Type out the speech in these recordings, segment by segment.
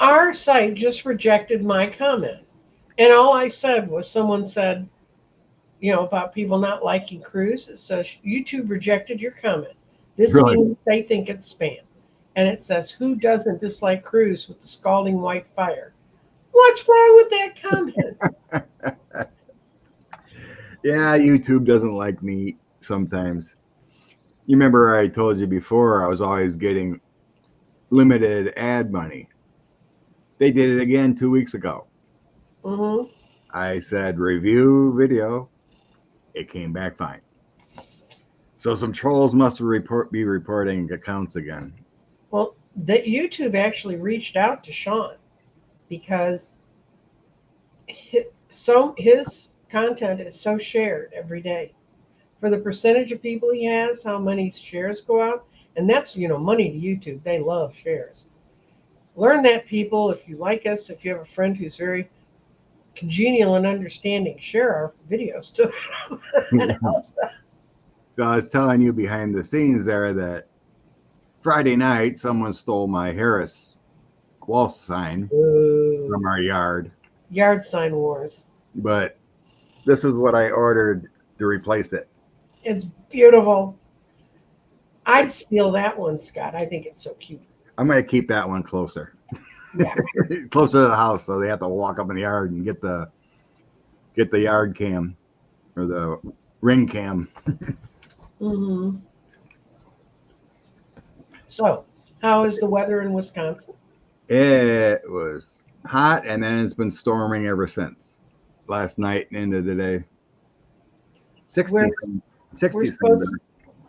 Our site just rejected my comment. And all I said was someone said, about people not liking Cruz. It says YouTube rejected your comment. This Really? means they think it's spam. And it says, who doesn't dislike Cruz with the scalding white fire? What's wrong with that comment? Yeah, YouTube doesn't like me sometimes. You remember I told you before I was always getting limited ad money. They did it again 2 weeks ago. Mm-hmm. I said review video. It came back fine. So some trolls must be reporting accounts again. Well, that YouTube actually reached out to Sean because his content is so shared every day. For the percentage of people he has, how many shares go out, and that's money to YouTube. They love shares. Learn that, people. If you like us, if you have a friend who's very congenial and understanding, share our videos to them. That helps us. So I was telling you behind the scenes there that Friday night someone stole my Harris wall sign Ooh, from our yard, yard sign wars. but this is what I ordered to replace it. It's beautiful. I'd steal that one, Scott. I think it's so cute. I'm gonna keep that one closer, Yeah. closer to the house, so they have to walk up in the yard and get the yard cam or the ring cam. Hmm. So, how is the weather in Wisconsin? It was hot, and then it's been storming ever since last night and into the day. We're 60, we're 60 supposed something.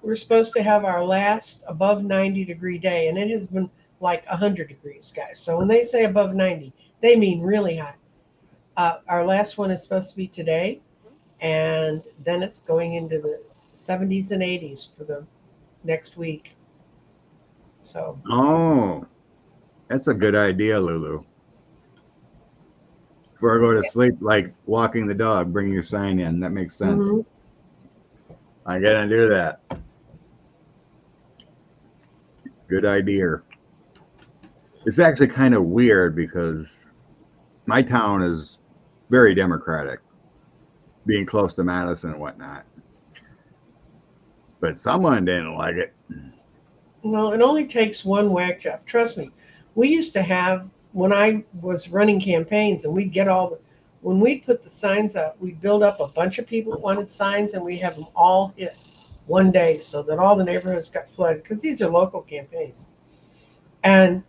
we're supposed to have our last above 90-degree day, and it has been like 100 degrees, guys. So when they say above 90, they mean really hot. Our last one is supposed to be today, and then it's going into the 70s and 80s for the next week. So, Oh, that's a good idea, Lulu. Before I go to sleep, like walking the dog, bring your sign in. That makes sense. mhm. I'm gonna do that. Good idea. It's actually kind of weird because my town is very democratic, being close to Madison and whatnot. But someone didn't like it. Well, it only takes one whack job. Trust me. We used to have when I was running campaigns, and we'd get when we'd put the signs up, we'd build up a bunch of people that wanted signs, and we'd have them all hit one day so that all the neighborhoods got flooded because these are local campaigns. And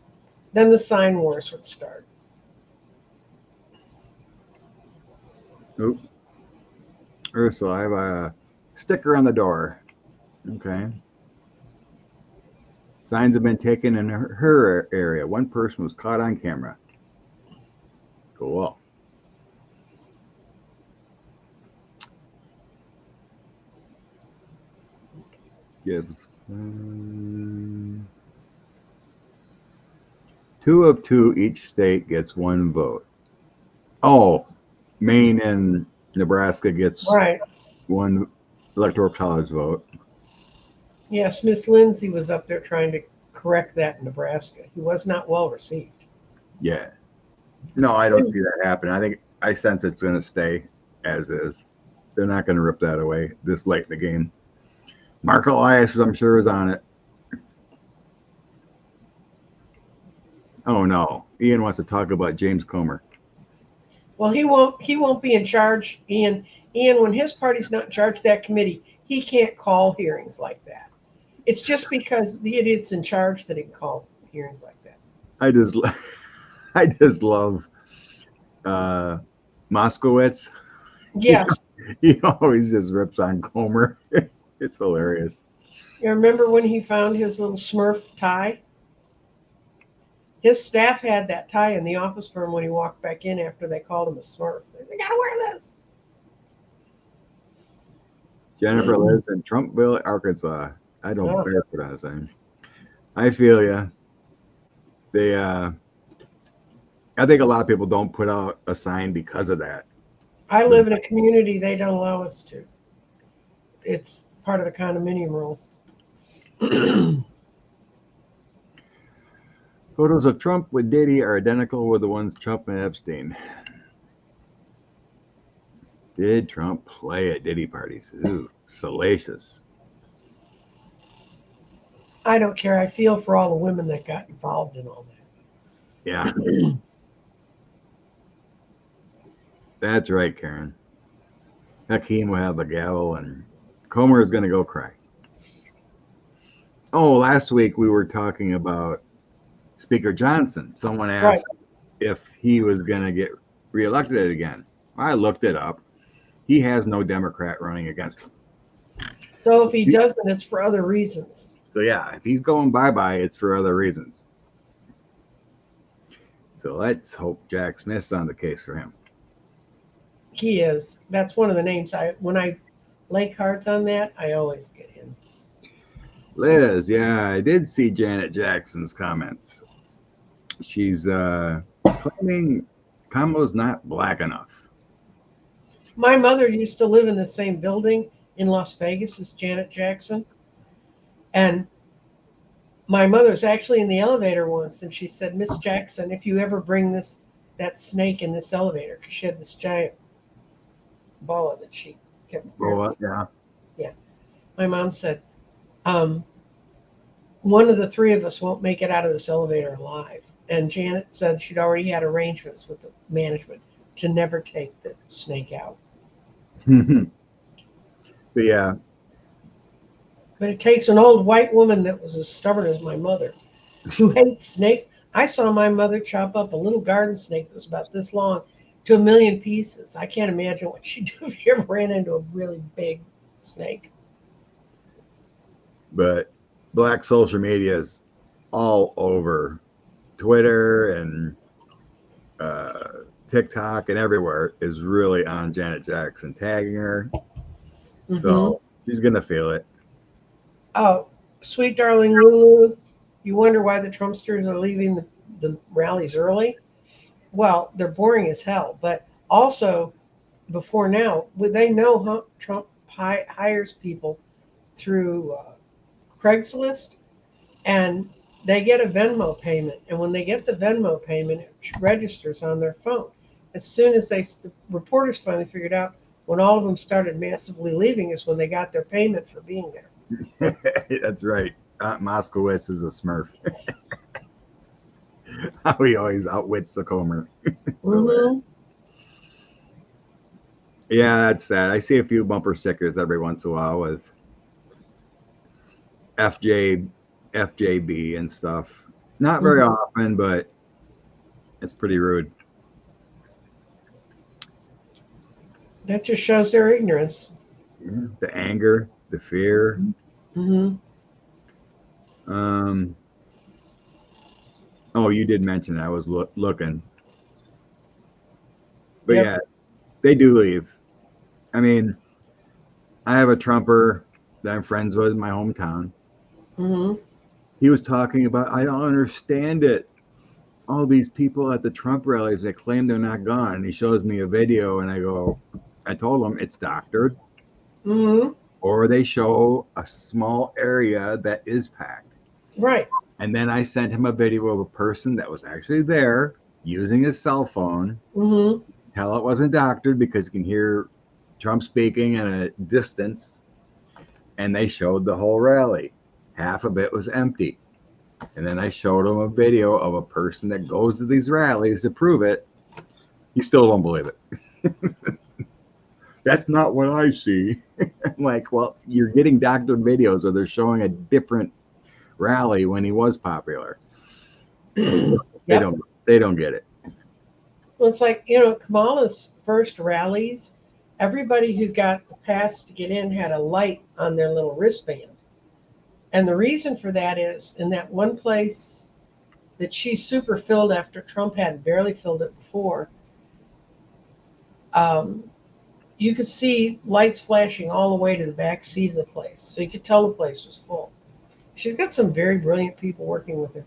then the sign wars would start. Oop. Ursula, I have a sticker on the door. Okay. Signs have been taken in her area. One person was caught on camera. Cool. Gives 2 of 2. Each state gets one vote. Oh, Maine and Nebraska gets Right. one electoral college vote. Yes, Miss Lindsay was up there trying to correct that in Nebraska. He was not well received. Yeah. No, I don't see that happen. I think I sense it's going to stay as is. They're not going to rip that away this late in the game. Mark Elias, I'm sure, is on it. Oh no, Ian wants to talk about James Comer. Well, he won't be in charge, Ian. Ian, when his party's not in charge of that committee, he can't call hearings like that. It's just because the idiot's in charge that he can call hearings like that. I just, I just love uh, Moskowitz. He, Yes. he always just rips on Comer. It's hilarious. You remember when he found his little Smurf tie? His staff had that tie in the office for him when he walked back in after they called him a Smurf. They said, "You gotta wear this." Jennifer lives in Trumpville, Arkansas. I don't Oh, barefoot on the sign. I feel ya. They, I think a lot of people don't put out a sign because of that. I live in a community they don't allow us to. It's part of the condominium rules. Photos of Trump with Diddy are identical with the ones Trump and Epstein. Did Trump play at Diddy parties? Ooh, salacious. I don't care. I feel for all the women that got involved in all Yeah, that's right, Karen. Hakeem will have the gavel, and Comer is going to go cry. Oh, last week we were talking about Speaker Johnson. Someone that. Right. asked if he was going to get reelected again. I looked it up. He has no Democrat running against him. So if he doesn't, it's for other reasons. So yeah, if he's going bye-bye, it's for other reasons. So let's hope Jack Smith's on the case for him. He is. That's one of the names. When I lay cards on that, I always get him. Liz, yeah, I did see Janet Jackson's comments. She's claiming Kamala's not black enough. My mother used to live in the same building in Las Vegas as Janet Jackson. And my mother's actually in the elevator once, and she said, Miss Jackson, if you ever bring that snake in this elevator, because she had this giant boa that she kept. Oh, yeah. Yeah. My mom said, one of the three of us won't make it out of this elevator alive. And Janet said she'd already had arrangements with the management to never take the snake out. So yeah. But it takes an old white woman that was as stubborn as my mother, who hates snakes. I saw my mother chop up a little garden snake that was about this long to 1,000,000 pieces. I can't imagine what she'd do if she ever ran into a really big snake. But black social media is all over Twitter and TikTok and everywhere is really on Janet Jackson, tagging her. Mm-hmm. So she's going to feel it. Oh, sweet darling Lulu, you wonder why the Trumpsters are leaving the rallies early? Well, they're boring as hell. But also, before now, they know Trump hires people through Craigslist, and they get a Venmo payment. And when they get the Venmo payment, it registers on their phone. As soon as the reporters finally figured out, when all of them started massively leaving is when they got their payment for being there. That's right. Moskowitz is a smurf. How he always outwits the Comer. Mm-hmm. Yeah, that's sad. I see a few bumper stickers every once in a while with FJB and stuff. Not very often, but it's pretty rude. That just shows their ignorance. Yeah, the anger, the fear. Mm-hmm. Oh, you did mention that. I was looking. But yeah, they do leave. I mean, I have a Trumper that I'm friends with in my hometown. Mm-hmm. He was talking about, I don't understand it. All these people at the Trump rallies that claim they're not gone. And he shows me a video, and I told him it's doctored. Mm-hmm. Or they show a small area that is packed. Right. And then I sent him a video of a person that was actually there using his cell phone. Mm-hmm. Tell it wasn't doctored because you can hear Trump speaking at a distance. And they showed the whole rally. Half of it was empty. And then I showed him a video of a person that goes to these rallies to prove it. You still don't believe it. That's not what I see. I'm like, well, you're getting doctored videos, or they're showing a different rally when he was popular. They don't get it. Well, it's like, Kamala's first rallies, everybody who got the pass to get in had a light on their little wristband. And the reason for that is in that one place that she super filled after Trump had barely filled it before, you could see lights flashing all the way to the back seat of the place. So you could tell the place was full. She's got some very brilliant people working with her.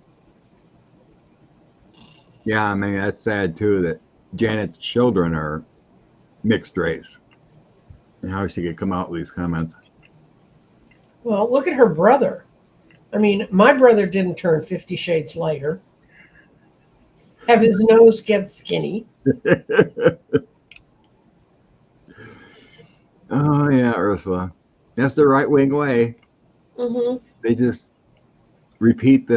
Yeah, I mean, that's sad too that Janet's children are mixed race. And how she could come out with these comments. Well, look at her brother. I mean, my brother didn't turn 50 shades lighter. have his nose get skinny. Oh yeah, Ursula. That's the right wing way. Hmm. They just repeat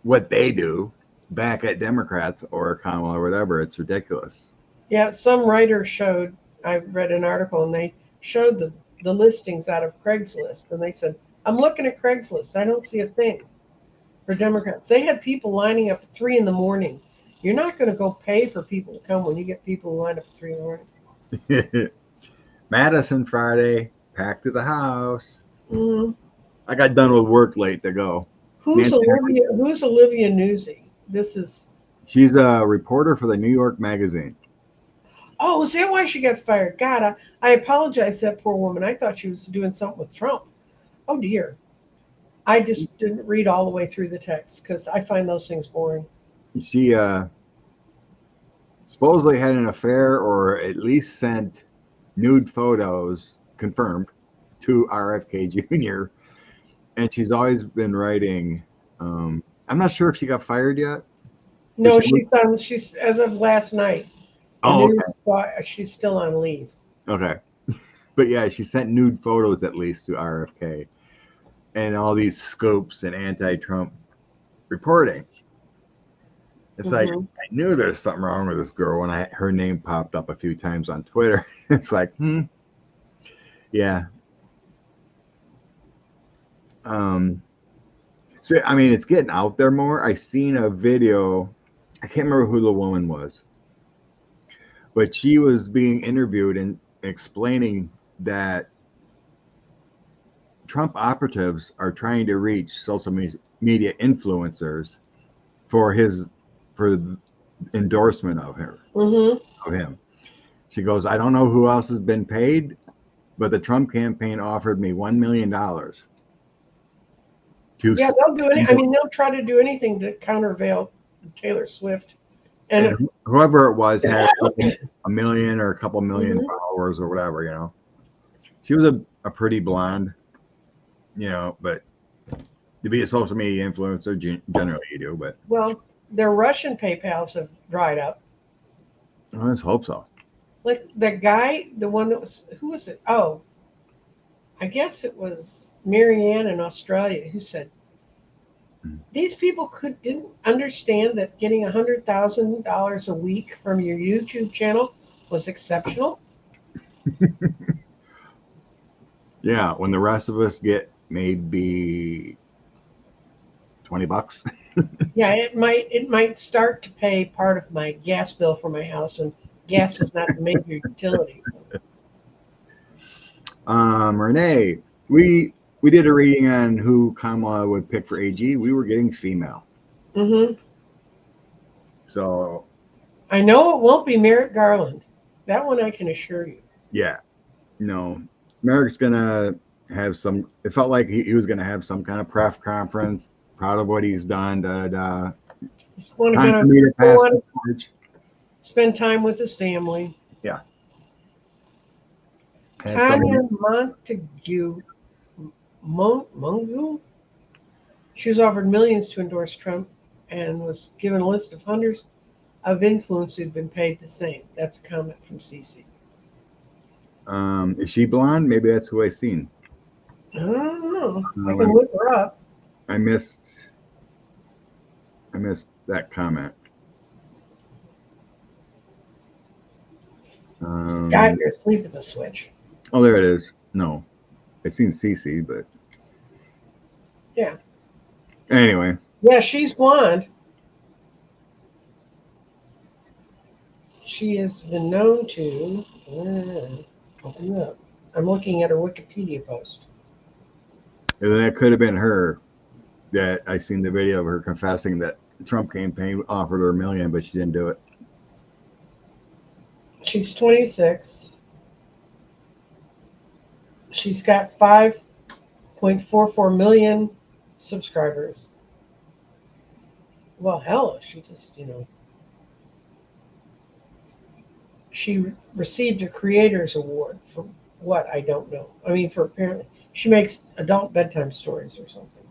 what they do back at Democrats or Kamala or whatever. It's ridiculous. Yeah, some writer showed, I read an article and they showed the listings out of Craigslist. And they said, I'm looking at Craigslist. I don't see a thing for Democrats. They had people lining up at 3 a.m. You're not going to go pay for people to come when you get people who line up at 3 a.m. Madison Friday, packed to the house. Mm. I got done with work late to go. Who's Olivia Newsy? This is. She's a reporter for the New York Magazine. Oh, is that why she got fired? God, I apologize to that poor woman. I thought she was doing something with Trump. Oh dear. I just didn't read all the way through the text because I find those things boring. She supposedly had an affair or at least sent nude photos, confirmed, to RFK Jr. And she's always been writing. I'm not sure if she got fired yet. No, she's as of last night. Oh, She's still on leave. okay. But yeah, she sent nude photos at least to RFK and all these scopes and anti-Trump reporting. It's like, I knew there's something wrong with this girl when her name popped up a few times on Twitter. It's like, yeah. So, I mean, it's getting out there more. I seen a video. I can't remember who the woman was, but she was being interviewed and explaining that Trump operatives are trying to reach social media influencers for endorsement of her, of him. She goes, I don't know who else has been paid, but the Trump campaign offered me $1 million. Yeah, they'll do it. I mean, they'll try to do anything to countervail Taylor Swift. And whoever it was had a million or a couple million followers or whatever, you know. She was a pretty blonde, you know, but to be a social media influencer, generally you do, but. Well, their Russian PayPals have dried up. Let's hope so. Like the guy, the one that was, who was it? Oh, I guess it was Marianne in Australia who said, these people didn't understand that getting $100,000 a week from your YouTube channel was exceptional. Yeah, when the rest of us get maybe $20. Yeah, it might start to pay part of my gas bill for my house, and gas is not a major utility. Renee, we did a reading on who Kamala would pick for AG. We were getting female. So I know it won't be Merrick Garland. That one I can assure you. Yeah, no, Merrick's gonna have some. It felt like he was gonna have some kind of press conference, proud of what he's done. He's going to spend time with his family. Yeah. Tanya Montague, she was offered millions to endorse Trump and was given a list of hundreds of influencers who'd been paid the same. That's a comment from CC. Is she blonde? Maybe that's who I seen. I don't know. I can look her up. I missed that comment. Scott, you're asleep at the switch. Oh, there it is. No, I seen CC, but yeah. Anyway. Yeah, she's blonde. She has been known to. Open up. I'm looking at her Wikipedia post. And that could have been her. That I seen the video of her confessing that the Trump campaign offered her $1 million, but she didn't do it. She's 26. She's got 5.44 million subscribers. Well, hell, she just, she received a Creators Award for what? I don't know. I mean, for apparently, she makes adult bedtime stories or something.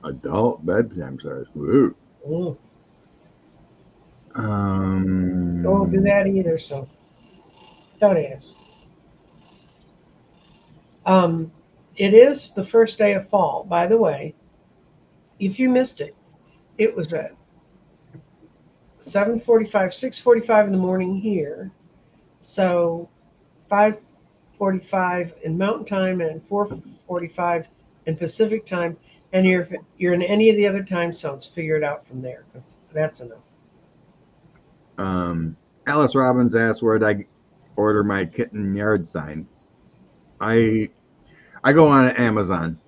Adult bedtime stories. Woo. won't do that either, so don't ask. It is the first day of fall, by the way. If you missed it, it was at 7:45, 6:45 in the morning here. So 5:45 in Mountain Time and 4:45 in Pacific Time. And you're in any of the other time zones, figure it out from there because that's enough. Alice Robbins asked where did I order my kitten yard sign. I go on Amazon.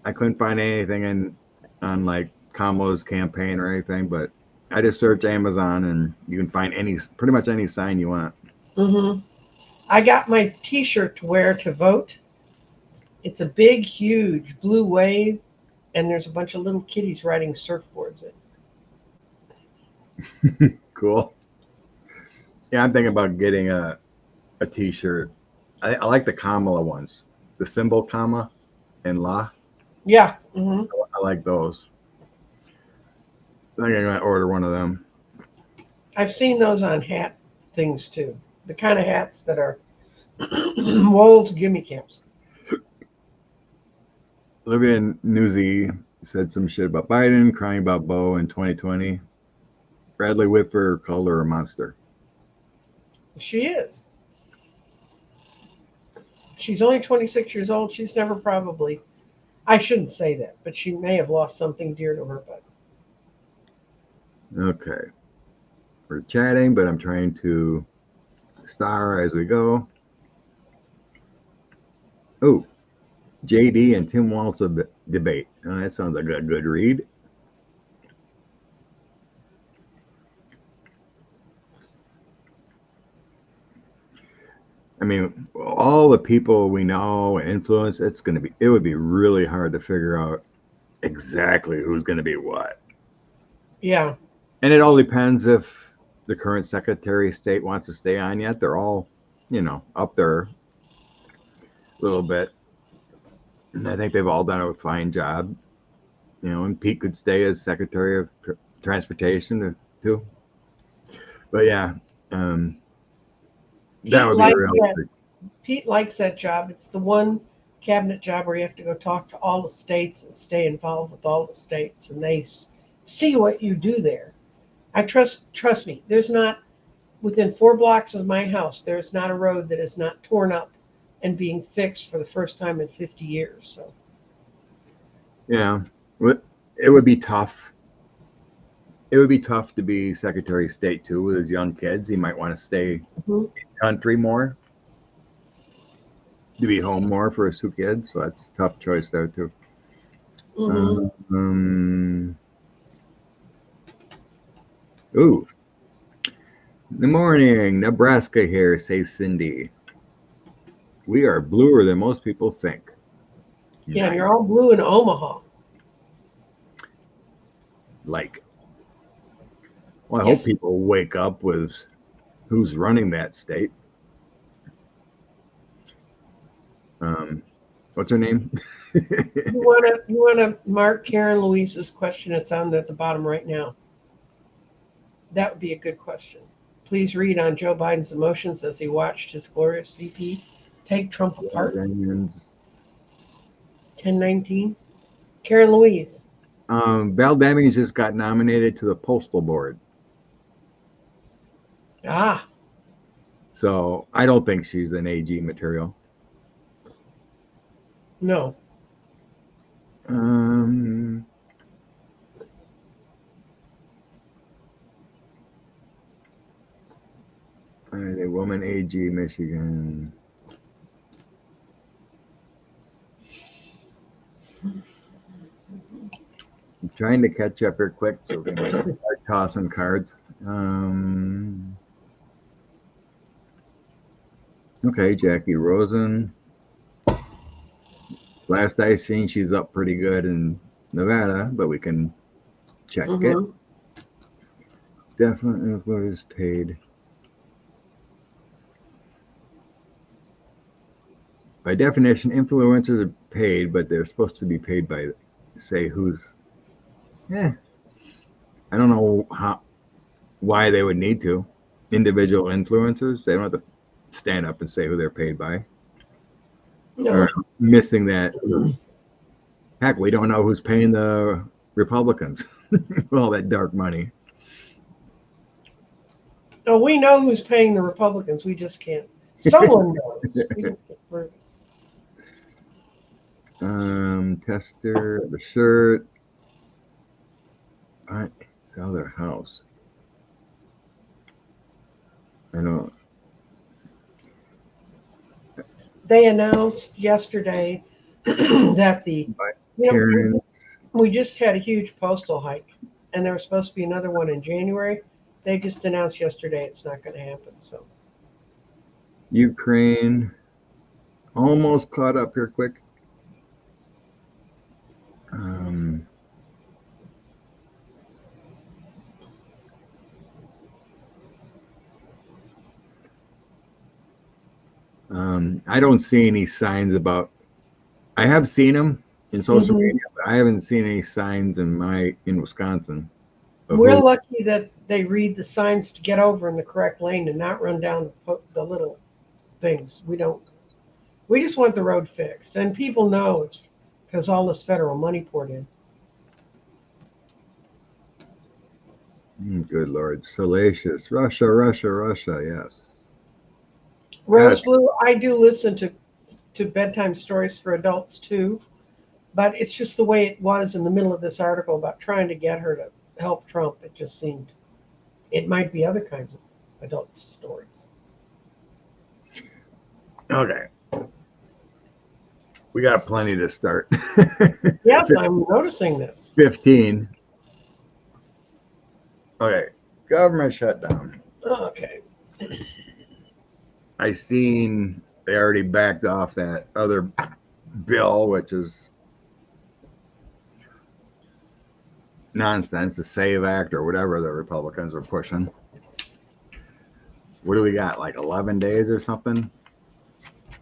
I couldn't find anything on like Kamala's campaign or anything, but I just search Amazon and you can find pretty much any sign you want. Mm-hmm. I got my T-shirt to wear to vote. It's a big, huge blue wave, and there's a bunch of little kitties riding surfboards in. Cool. Yeah, I'm thinking about getting a T-shirt. I like the Kamala ones, the symbol comma and la. Yeah. Mm-hmm. I like those. I think I'm gonna order one of them. I've seen those on hat things too. The kind of hats that are Wool's gimme camps. Olivia Newsy said some shit about Biden, crying about Bo in 2020. Bradley Whitford called her a monster. She is. She's only 26 years old. She's never probably, I shouldn't say that, but she may have lost something dear to her. But okay. We're chatting, but I'm trying to star as we go. Oh, JD and Tim Walz debate. Oh, that sounds like a good read. I mean, all the people we know and influence, it would be really hard to figure out exactly who's going to be what. Yeah. And it all depends if the current Secretary of State wants to stay on yet. They're all, up there a little bit. And I think they've all done a fine job. And Pete could stay as Secretary of Transportation too. But yeah, that would be real. Pete likes that job. It's the one cabinet job where you have to go talk to all the states and stay involved with all the states, and they see what you do there. I trust me. There's not within 4 blocks of my house. There's not a road that is not torn up and being fixed for the first time in 50 years. So, yeah, it would be tough. It would be tough to be Secretary of State too with his young kids. He might want to stay in the country more, to be home more for his 2 kids. So that's a tough choice there too. Ooh. Good morning, Nebraska here, says Cindy. We are bluer than most people think. Yeah, nice. You're all blue in Omaha. Like. Well, I hope people wake up with who's running that state. What's her name? You wanna mark Karen Louise's question? It's on at the bottom right now. That would be a good question. Please read on Joe Biden's emotions as he watched his glorious VP take Trump apart. 1019. Karen Louise. Val Demings just got nominated to the Postal Board. Ah. So I don't think she's an AG material. No. A woman AG Michigan. I'm trying to catch up here quick so we can start tossing cards. Okay, Jackie Rosen. Last I seen, she's up pretty good in Nevada, but we can check it. Definitely influencers paid. By definition, influencers are paid, but they're supposed to be paid by, say, who's. I don't know why they would need to. individual influencers. They don't have to stand up and say who they're paid by. No. Or missing that. Heck, we don't know who's paying the Republicans all that dark money. No, we know who's paying the Republicans. We just can't. Someone knows. We just can't prove it. Tester, the shirt. I sell their house. I don't. They announced yesterday that we just had a huge postal hike, and there was supposed to be another one in January. They just announced yesterday it's not going to happen. So Ukraine almost caught up here quick. I don't see any signs about. I have seen them in social media, but I haven't seen any signs in Wisconsin. We're lucky that they read the signs to get over in the correct lane and not run down the little things. We don't. We just want the road fixed, and people know it's because all this federal money poured in. Good Lord, salacious Russia, yes. Rose Blue, I do listen to bedtime stories for adults too, but it's just the way it was in the middle of this article about trying to get her to help Trump. It just seemed it might be other kinds of adult stories. Okay. We got plenty to start. Yes, I'm noticing this. 15. Okay. Government shutdown. Okay. I seen they already backed off that other bill, which is nonsense, the SAVE Act or whatever the Republicans are pushing. What do we got? Like 11 days or something?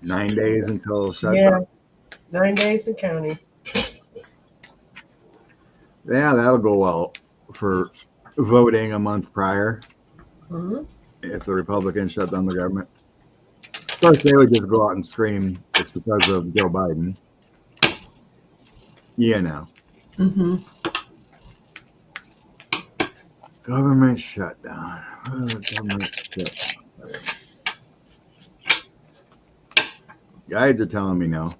9 days until shutdown? Yeah, 9 days and counting. Yeah, that'll go well for voting a month prior if the Republicans shut down the government. Of course, they would just go out and scream it's because of Joe Biden. Yeah, now. Government shutdown. Government shutdown. Guides are telling me no.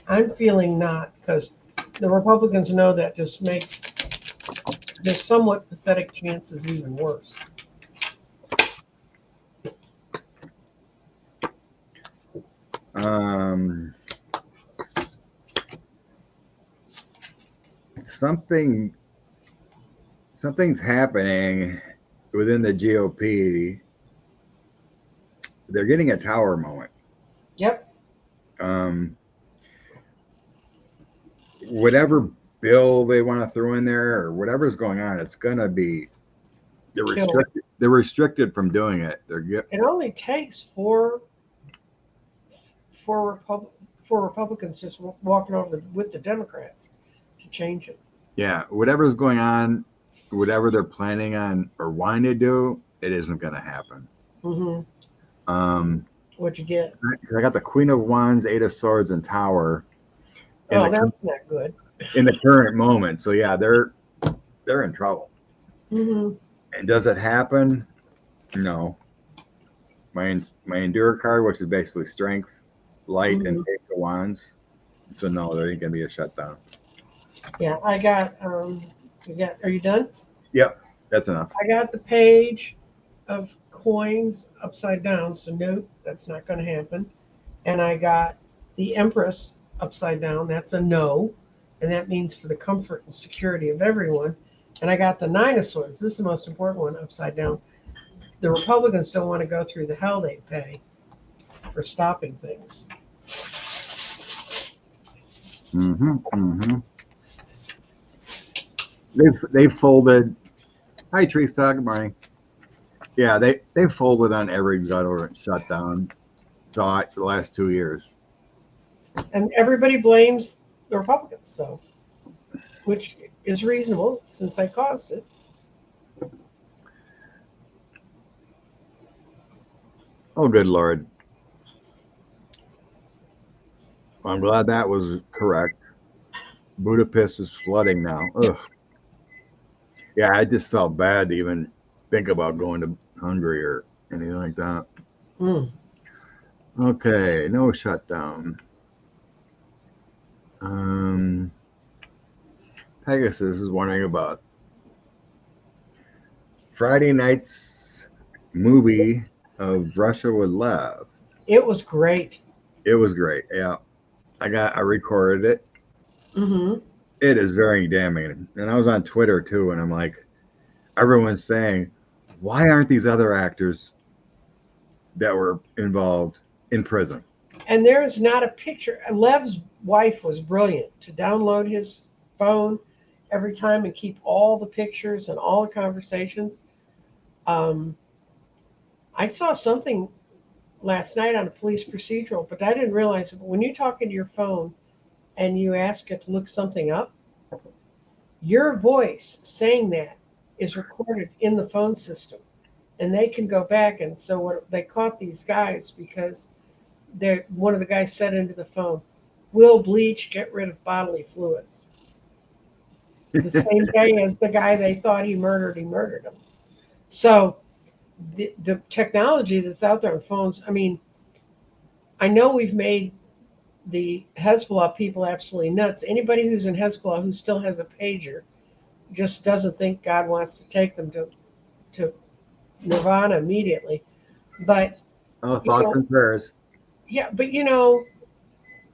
I'm feeling not, because the Republicans know that just makes their somewhat pathetic chances even worse. Something's happening within the GOP. They're getting a tower moment. Yep. Whatever bill they want to throw in there or whatever's going on, it's gonna be they're restricted from doing it. It only takes four Republicans just walking over with the Democrats to change it. Yeah, whatever's going on, whatever they're planning on or wanting to do, it isn't going to happen. What'd you get? I got the Queen of Wands, Eight of Swords, and Tower. Oh, that's not good. In the current moment, so yeah, they're in trouble. And does it happen? No. My Endure card, which is basically strength, light, and Eight of Wands. So no, there ain't gonna be a shutdown. Yeah, I got. Are you done? Yep, that's enough. I got the page of coins upside down, so note that's not going to happen. And I got the Empress upside down. That's a no, and that means for the comfort and security of everyone. And I got the Nine of Swords. This is the most important one upside down. The Republicans don't want to go through the hell they pay for stopping things. They folded. Hi, Teresa. Good morning. Yeah, they folded on every government shutdown for the last 2 years. And everybody blames the Republicans, so which is reasonable since they caused it. Oh, good Lord. I'm glad that was correct. Budapest is flooding now. Ugh. Yeah, I just felt bad to even think about going to Hungary or anything like that. Mm. Okay, no shutdown. Um, Pegasus is wondering about Friday night's movie of Russia with Love. It was great. It was great. Yeah, I recorded it. Mm-hmm. It is very damning. And I was on Twitter too, and I'm like, everyone's saying, why aren't these other actors that were involved in prison? And there's not a picture. Lev's wife was brilliant to download his phone every time and keep all the pictures and all the conversations. Um, I saw something last night on a police procedural, but I didn't realize it. But when you talk into your phone and you ask it to look something up, your voice saying that is recorded in the phone system. And they can go back. And so what they caught these guys because one of the guys said into the phone, "Will bleach get rid of bodily fluids?" The same day as the guy they thought he murdered him. So the technology that's out there on phones, I mean, I know we've made the Hezbollah people absolutely nuts. Anybody who's in Hezbollah who still has a pager just doesn't think God wants to take them to nirvana immediately. But Oh, you thoughts know, and prayers. yeah, but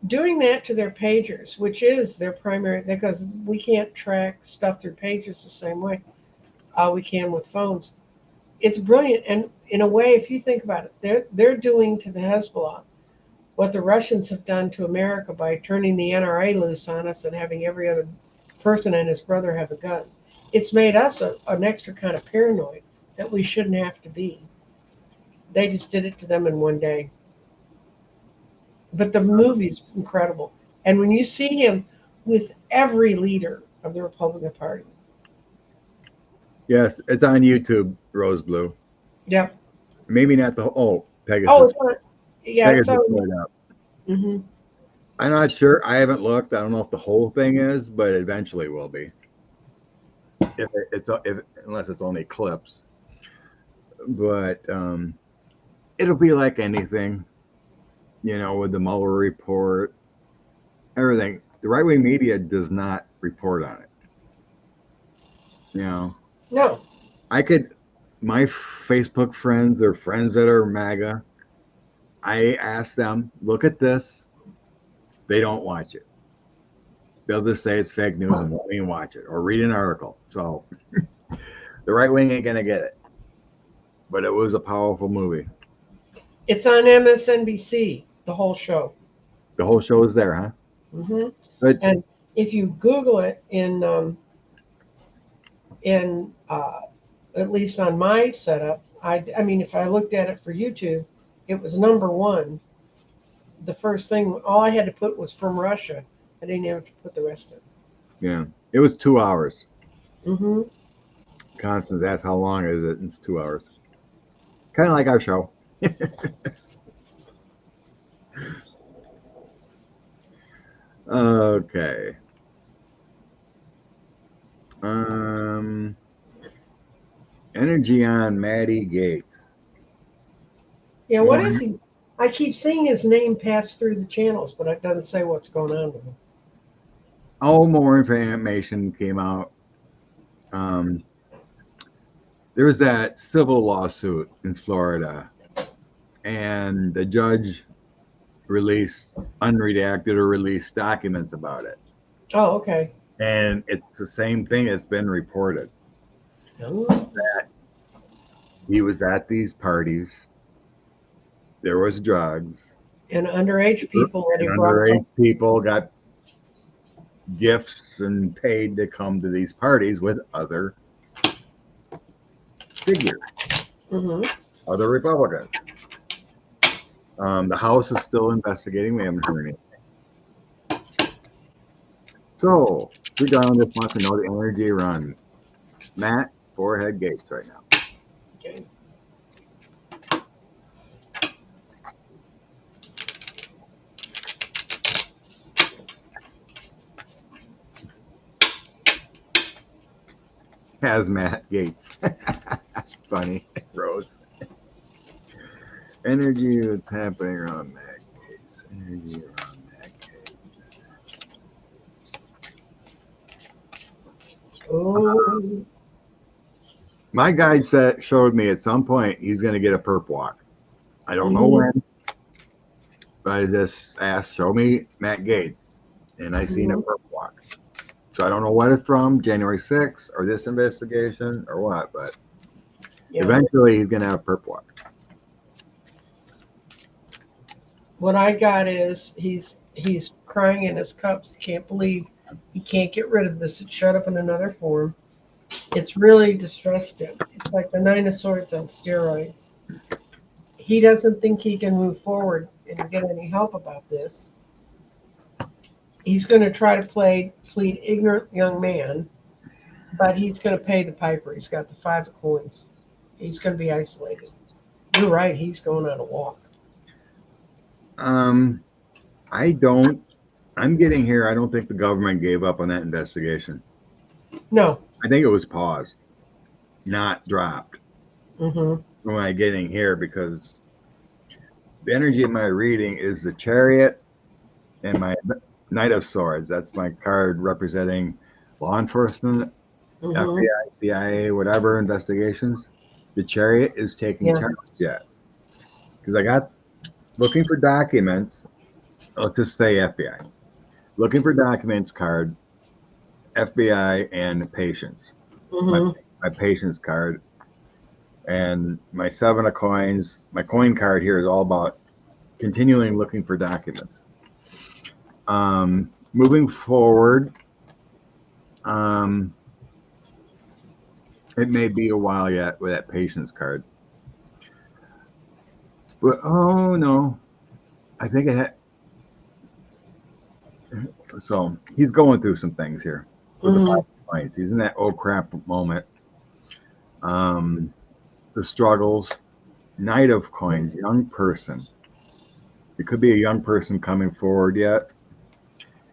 doing that to their pagers, which is their primary, because we can't track stuff through pages the same way we can with phones. It's brilliant, and in a way, if you think about it, they're doing to the Hezbollah what the Russians have done to America by turning the NRA loose on us and having every other person and his brother have a gun. It's made us an extra kind of paranoid that we shouldn't have to be. They just did it to them in one day. But the movie's incredible. And when you see him with every leader of the Republican Party, Yes, it's on YouTube, Rose Blue. yep. Maybe not the Oh, Pegasus. it's on. Yeah, it's Pegasus on. put it up. Hmm. I'm not sure. I haven't looked. I don't know if the whole thing is, but eventually will be. If unless it's only clips, but it'll be like anything, with the Mueller report, everything. The right wing media does not report on it. No. My Facebook friends or friends that are MAGA, I ask them, look at this. They don't watch it. They'll just say it's fake news and won't even watch it or read an article. So the right wing ain't gonna get it. But it was a powerful movie. It's on MSNBC, the whole show. The whole show is there, huh? Hmm. But And if you Google it at least on my setup, I mean, if I looked at it for YouTube, it was number one. The first thing, all I had to put was from Russia. I didn't have to put the rest of it. yeah, it was 2 hours. Hmm. Constance asked how long is it? It's 2 hours. Kind of like our show. Okay. Energy on Maddie Gaetz. Yeah, what is he? I keep seeing his name pass through the channels, but it doesn't say what's going on with him. More information came out. There was that civil lawsuit in Florida, and the judge released unredacted or released documents about it. Oh, okay. And it's the same thing that's been reported. Oh. That he was at these parties. There was drugs. And underage people that he And brought. underage people got gifts and paid to come to these parties with other figures, other Republicans. The House is still investigating. We haven't heard anything. So, Drew Garland just wants to know the energy run. Matt, forehead Gaetz right now. Okay. Hazmat Gaetz. Funny, Rose. Energy that's happening around Matt Gaetz. Energy around Matt Gaetz. Oh, My guide showed me at some point he's going to get a perp walk. I don't know mhm, when, but I just asked, show me Matt Gaetz, and I seen a mhm. perp walk. So I don't know what it's from, January 6th or this investigation or what, but Yeah. eventually he's going to have a perp walk. What I got is he's crying in his cups. Can't believe he can't get rid of this. It showed up in another form. It's really distressed him. It's like the Nine of Swords on steroids. He doesn't think he can move forward and get any help about this. He's going to try to plead ignorant young man, but he's going to pay the piper. He's got the 5 of coins. He's going to be isolated. You're right. He's going on a walk. Um, I don't. I'm getting here. I don't think the government gave up on that investigation. No. I think it was paused, not dropped. Mm-hmm. When I getting here, because the energy of my reading is the Chariot and my Knight of Swords. That's my card representing law enforcement, Mm-hmm. FBI, CIA, whatever investigations. The Chariot is taking Yeah. charge yet, because I got looking for documents. Let's just say FBI. Looking for documents card, FBI, and patience. My Mm-hmm. my patience card, and my 7 of coins. My coin card here is all about continuing looking for documents. Moving forward, it may be a while yet with that patience card. But oh no, I think it had. So he's going through some things here with the Mm-hmm. 5 of coins. He's in that oh crap moment. The struggles. Knight of coins, young person. It could be a young person coming forward yet,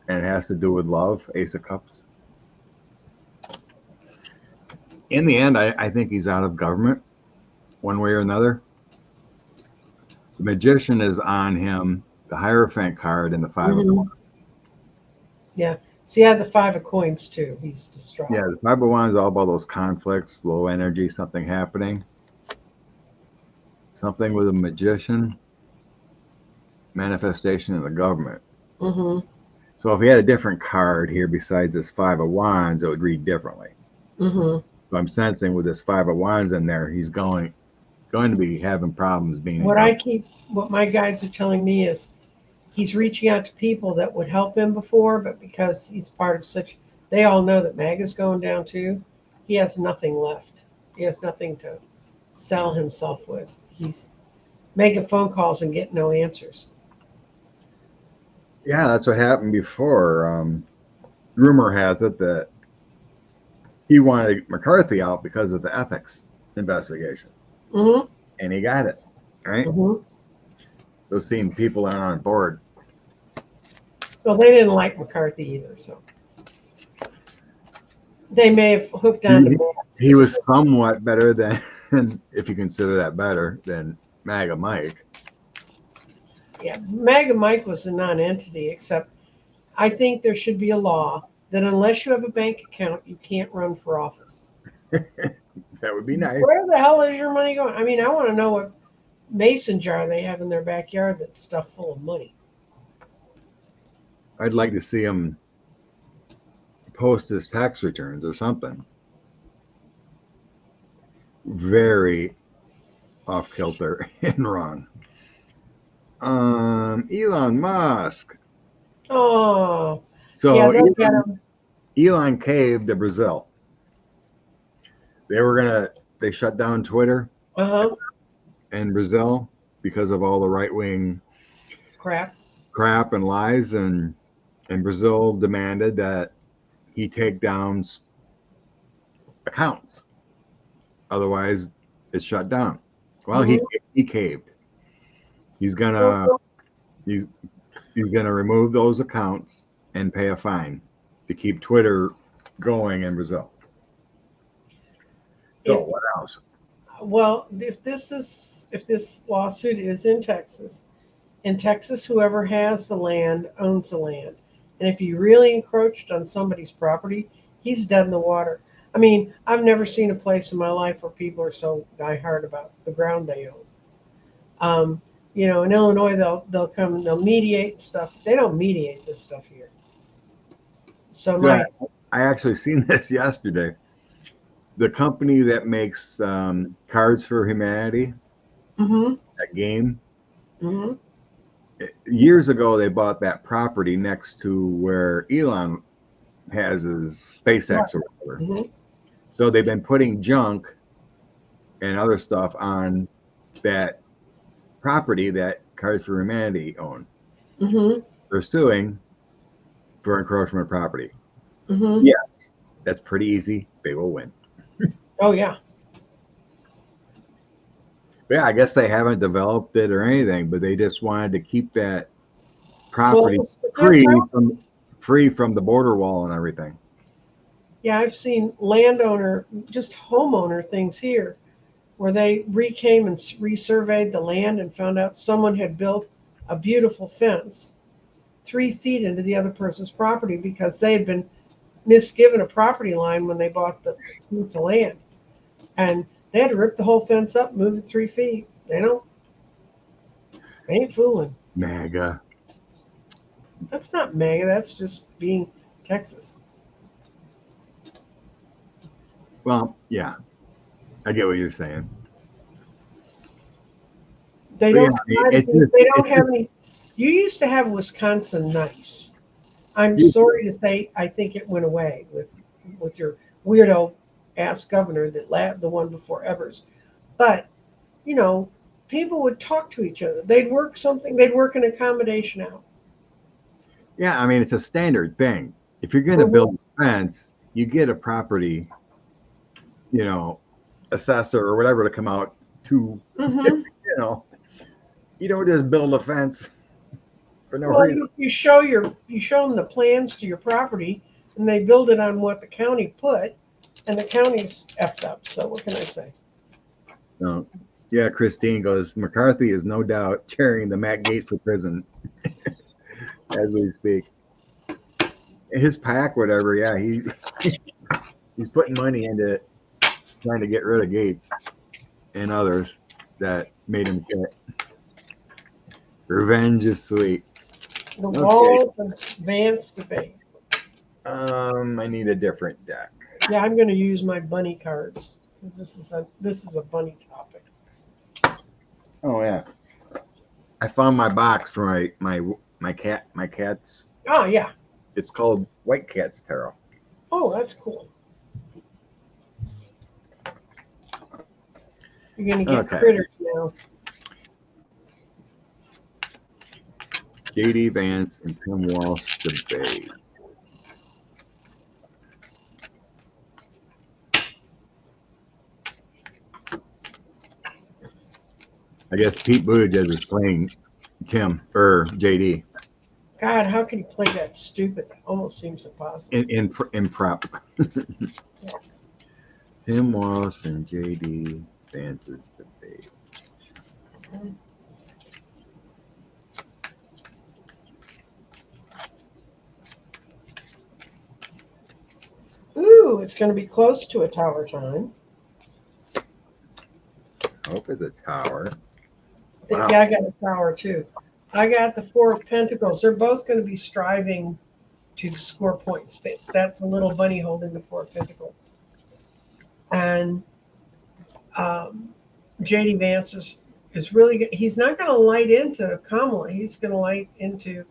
and it has to do with love. Ace of Cups. In the end, I think he's out of government, one way or another. The Magician is on him, the Hierophant card, and the 5 of Mm-hmm. Wands. Yeah. See, I have the 5 of coins too. He's distraught. Yeah, the 5 of Wands is all about those conflicts, low energy, something happening. Something with a Magician, manifestation in the government. Mm-hmm. So if he had a different card here besides this 5 of Wands, it would read differently. Mm-hmm. So I'm sensing with this 5 of Wands in there, he's going to be having problems being in government. What my guides are telling me is he's reaching out to people that would help him before, but because he's part of such, they all know that MAGA's going down too. He has nothing left. He has nothing to sell himself with. He's making phone calls and getting no answers. Yeah, that's what happened before. Rumor has it that he wanted McCarthy out because of the ethics investigation, Mm-hmm. and he got it. Right? Mm-hmm. Those same people aren't on board. Well, they didn't like McCarthy either, so they may have hooked on to He, Matt's. he was somewhat better than, if you consider that better than MAGA Mike. Yeah, MAGA Mike was a non-entity, except I think there should be a law that unless you have a bank account, you can't run for office. That would be nice. Where the hell is your money going? I mean, I want to know what mason jar they have in their backyard that's stuffed full of money. I'd like to see him post his tax returns or something. Very off kilter and wrong. Elon Musk. Oh, yeah, So they'll get him. Elon caved to Brazil. They shut down Twitter Uh-huh. in Brazil because of all the right wing Crap. crap and lies, and Brazil demanded that he take down accounts, otherwise it's shut down. Well, Mm-hmm. he caved. He's gonna he's, he's gonna remove those accounts and pay a fine to keep Twitter going in Brazil. So If what else? well, if this lawsuit is in Texas, whoever has the land owns the land, and if you really encroached on somebody's property, he's dead in the water. I mean, I've never seen a place in my life where people are so diehard about the ground they own. In Illinois, they'll come and they'll mediate stuff. They don't mediate this stuff here. So Yeah, my I actually seen this yesterday. The company that makes Cards for Humanity, hmm that game, hmm years ago they bought that property next to where Elon has his right. SpaceX or whatever. hmm So they've been putting junk and other stuff on that property that Cards for Humanity own. hmm They're suing for encroachment of property. hmm Yes, that's pretty easy. They will win. Oh yeah. But yeah, I guess they haven't developed it or anything, but they just wanted to keep that Well, property it's their free problem. from the border wall and everything. Yeah, I've seen landowner, just homeowner things here where they came and resurveyed the land and found out someone had built a beautiful fence 3 feet into the other person's property because they had been misgiven a property line when they bought the piece of land. And they had to rip the whole fence up, move it 3 feet. They ain't fooling. MAGA. That's not mega, that's just being Texas. Well, yeah, I get what you're saying. They But yeah, don't try to it's do, just, they don't it's have just any. You used to have Wisconsin nice. I'm you, sorry to say, I think it went away with your weirdo ass governor the one before Evers. But you know, people would talk to each other. They'd work something. They'd work an accommodation out. yeah, I mean, it's a standard thing. If you're going to hmm build a fence, you get a property, you know, assessor or whatever to come out to, hmm you know, you don't just build a fence for no Well, reason. you show them the plans to your property, and they build it on what the county put, and the county's effed up. So what can I say? No. Yeah, Christine goes, McCarthy is no doubt chairing the Matt Gaetz for prison as we speak. His pack, whatever, yeah, he's putting money into trying to get rid of Gaetz and others that made him quit. Revenge is sweet. The Okay. Walls and Vance debate. I need a different deck. Yeah, I'm going to use my bunny cards because this is a bunny topic. Oh yeah, I found my box for my cat's. Oh yeah. It's called White Cat's Tarot. Oh, that's cool. You're going to get Okay. critters now. JD Vance and Tim Walsh debate. I guess Pete Buttigieg is playing Tim or JD God, how can you play that stupid? That almost seems impossible. in prep. Yes. Tim Walsh and JD Vance's debate. Ooh, it's going to be close to a tower time. Hope it's a tower. Wow. Yeah, I got a tower too. I got the Four of Pentacles. They're both going to be striving to score points. That's a little bunny holding the Four of Pentacles. And JD Vance is really good. He's not going to light into Kamala. He's going to light into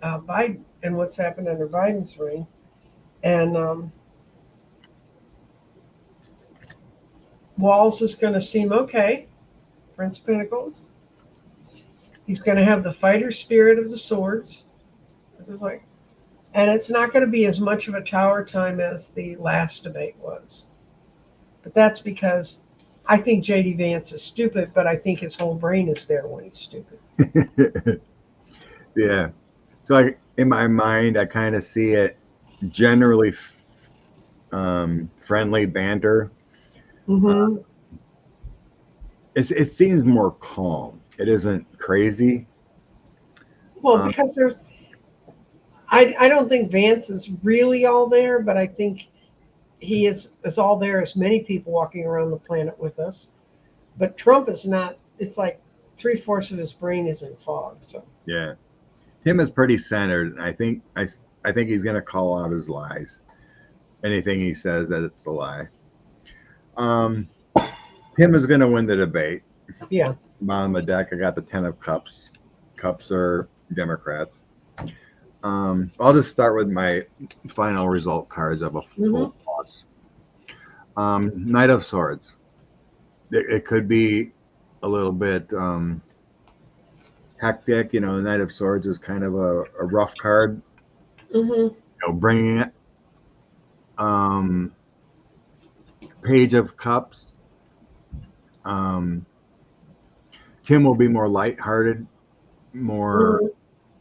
Biden and what's happened under Biden's reign. And Walls is going to seem okay. Prince of Pentacles. He's going to have the fighter spirit of the swords. This is like, and it's not going to be as much of a tower time as the last debate was. But that's because I think JD Vance is stupid, but I think his whole brain is there when he's stupid. Yeah. So in my mind, I kind of see it generally friendly banter. Mm-hmm. It seems more calm. It isn't crazy. Well, because I don't think Vance is really all there, but I think he is all there as many people walking around the planet with us. But Trump is not. It's like 3/4 of his brain is in fog. So Yeah, Tim is pretty centered. I think he's gonna call out his lies. Anything he says that it's a lie. Um, Tim is gonna win the debate. yeah. Bottom of the deck, I got the 10 of Cups. Cups are Democrats. I'll just start with my final result cards of a Mm-hmm. full toss. Knight of Swords. It could be a little bit hectic. The Knight of Swords is kind of a rough card. Mm-hmm. Bringing it. Page of Cups. Tim will be more lighthearted, more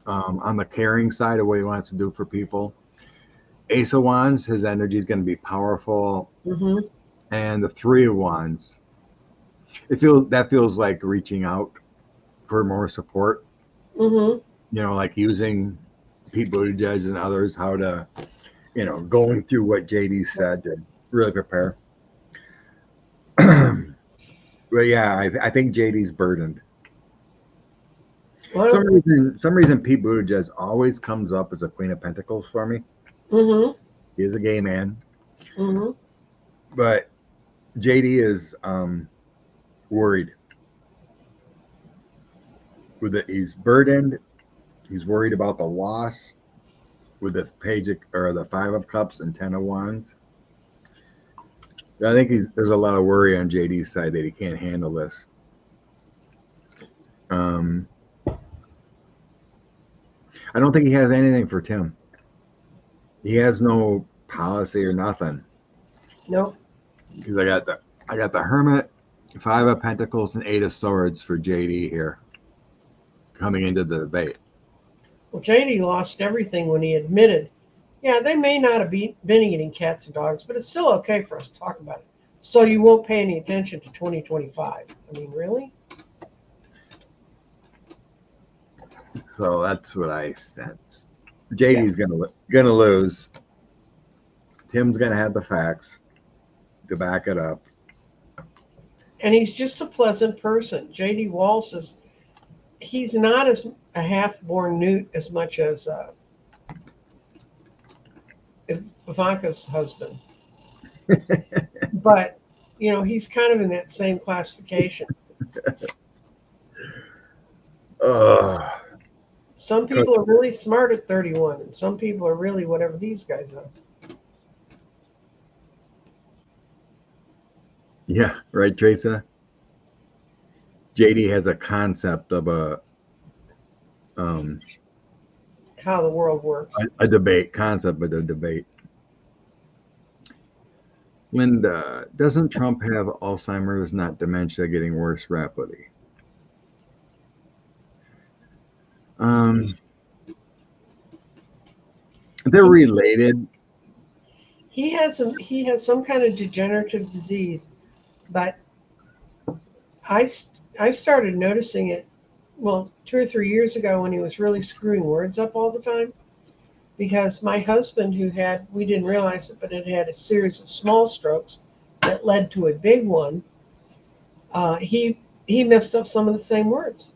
on the caring side of what he wants to do for people. Ace of Wands, his energy is going to be powerful, Mm-hmm. and the Three of Wands, that feels like reaching out for more support. Mm-hmm. Like using Pete Buttigieg and others, how to, going through what JD said to really prepare. But yeah, I think JD's burdened. Well, Some reason Pete Buttigieg always comes up as a Queen of Pentacles for me. mm-hmm. He is a gay man, Mm-hmm. but JD is worried. He's burdened. He's worried about the loss with the the 5 of Cups and 10 of Wands. I think there's a lot of worry on JD's side that he can't handle this. I don't think he has anything for Tim. He has no policy or nothing. Nope. Because I got the Hermit, 5 of Pentacles, and 8 of Swords for JD here coming into the debate. Well, JD lost everything when he admitted, yeah, they may not have been eating cats and dogs, but it's still okay for us to talk about it. So you won't pay any attention to 2025. I mean, really? So that's what I sense. JD's gonna lose. Tim's gonna have the facts to back it up. And he's just a pleasant person. JD Walsh he's not as a half-born newt as much as Ivanka's husband. But, he's kind of in that same classification. Some people are really smart at 31, and some people are really whatever these guys are. Yeah, right, Teresa. JD has a concept of how the world works. A debate, concept of a debate. Linda, doesn't Trump have Alzheimer's, not dementia, getting worse rapidly? They're related. He has some kind of degenerative disease, but I started noticing it, 2 or 3 years ago when he was really screwing words up all the time. Because my husband, we didn't realize it, but it had a series of small strokes that led to a big one. He messed up some of the same words.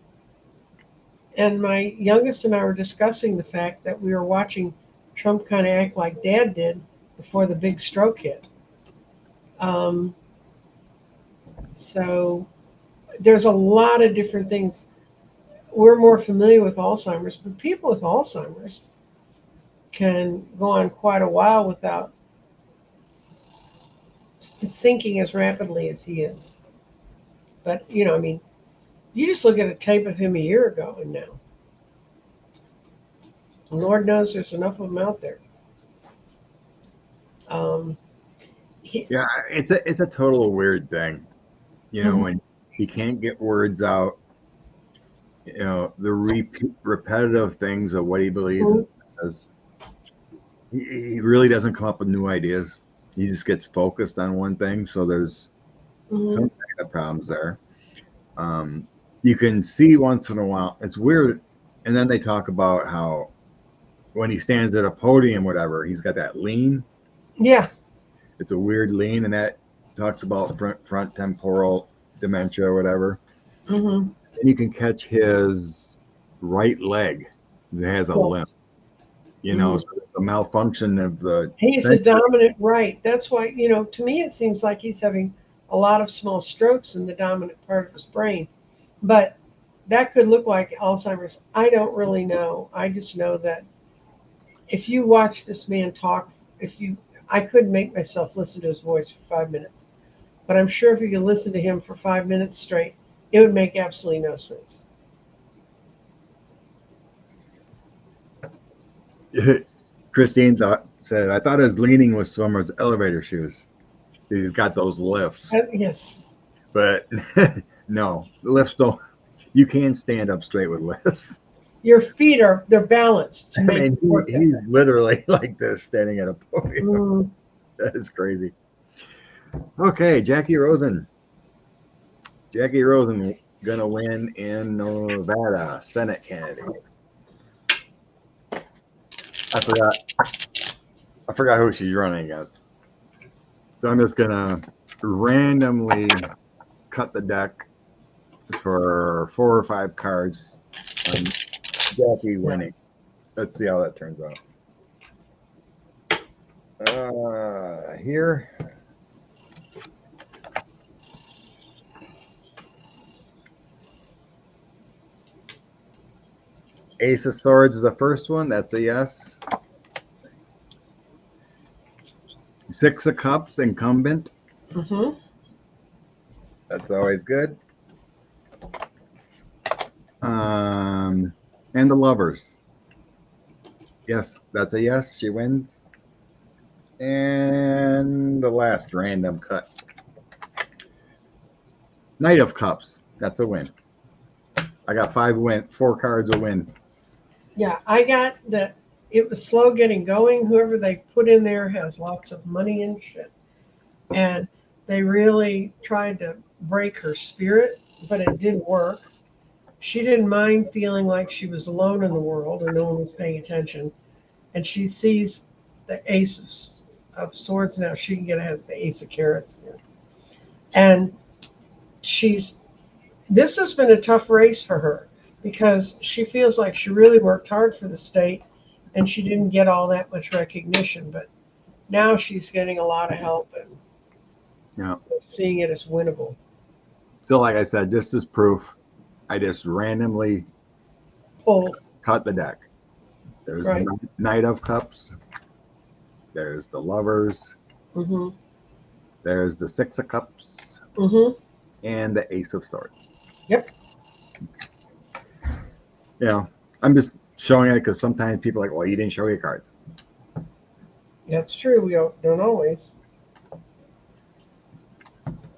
And my youngest and I were discussing the fact that we were watching Trump kind of act like Dad did before the big stroke hit. So there's a lot of different things. We're more familiar with Alzheimer's, but people with Alzheimer's can go on quite a while without sinking as rapidly as he is. But, you just look at a tape of him a year ago and now. Lord knows there's enough of them out there. Yeah, it's a total weird thing. When he can't get words out, the repetitive things of what he believes and says. He really doesn't come up with new ideas. He just gets focused on one thing. So there's Mhm. some kind of problems there. You can see once in a while. It's weird. And then they talk about how when he stands at a podium, whatever, he's got that lean. Yeah. It's a weird lean, and that talks about front temporal dementia or whatever. Hmm. And you can catch his right leg. It has a limp. Yes. You know, Hmm. so it's a malfunction of the He's a center. dominant right. That's why, to me, it seems like he's having a lot of small strokes in the dominant part of his brain. But that could look like Alzheimer's. I don't really know. I just know that if you watch this man talk, I could make myself listen to his voice for 5 minutes. But I'm sure if you could listen to him for 5 minutes straight, it would make absolutely no sense. Christine said, I thought his leaning was from his elevator shoes. He's got those lifts. Yes. But no, lifts don't. You can stand up straight with lifts. Your feet they're balanced to I make mean, it work that he's way. literally like this standing at a podium. Mm, That is crazy. Okay, Jackie Rosen. Jackie Rosen gonna win in Nevada, Senate candidate. I forgot. I forgot who she's running against. So I'm just gonna randomly cut the deck for 4 or 5 cards on Jackie yeah. winning. Let's see how that turns out. Here. Ace of Swords is the first one. That's a yes. 6 of Cups, incumbent. Hmm. That's always good. And the Lovers. Yes, that's a yes. She wins. And the last random cut. Knight of Cups. That's a win. I got 4 cards a win. Yeah, I got that. It was slow getting going. Whoever they put in there has lots of money and shit. And they really tried to break her spirit, but it didn't work. She didn't mind feeling like she was alone in the world and no one was paying attention. And she sees the ace of swords now. She can get ahead of the ace of carrots here. And she's this has been a tough race for her because she feels like she really worked hard for the state and she didn't get all that much recognition. But now she's getting a lot of help and Yeah. seeing it as winnable. So, like I said, this is proof. I just randomly Pull, cut the deck. There's right? the Knight of Cups. There's the Lovers. Mm-hmm. There's the 6 of Cups. Mm-hmm. And the Ace of Swords. Yep. Yeah. I'm just showing it because sometimes people are like, well, you didn't show your cards. That's true. We don't always.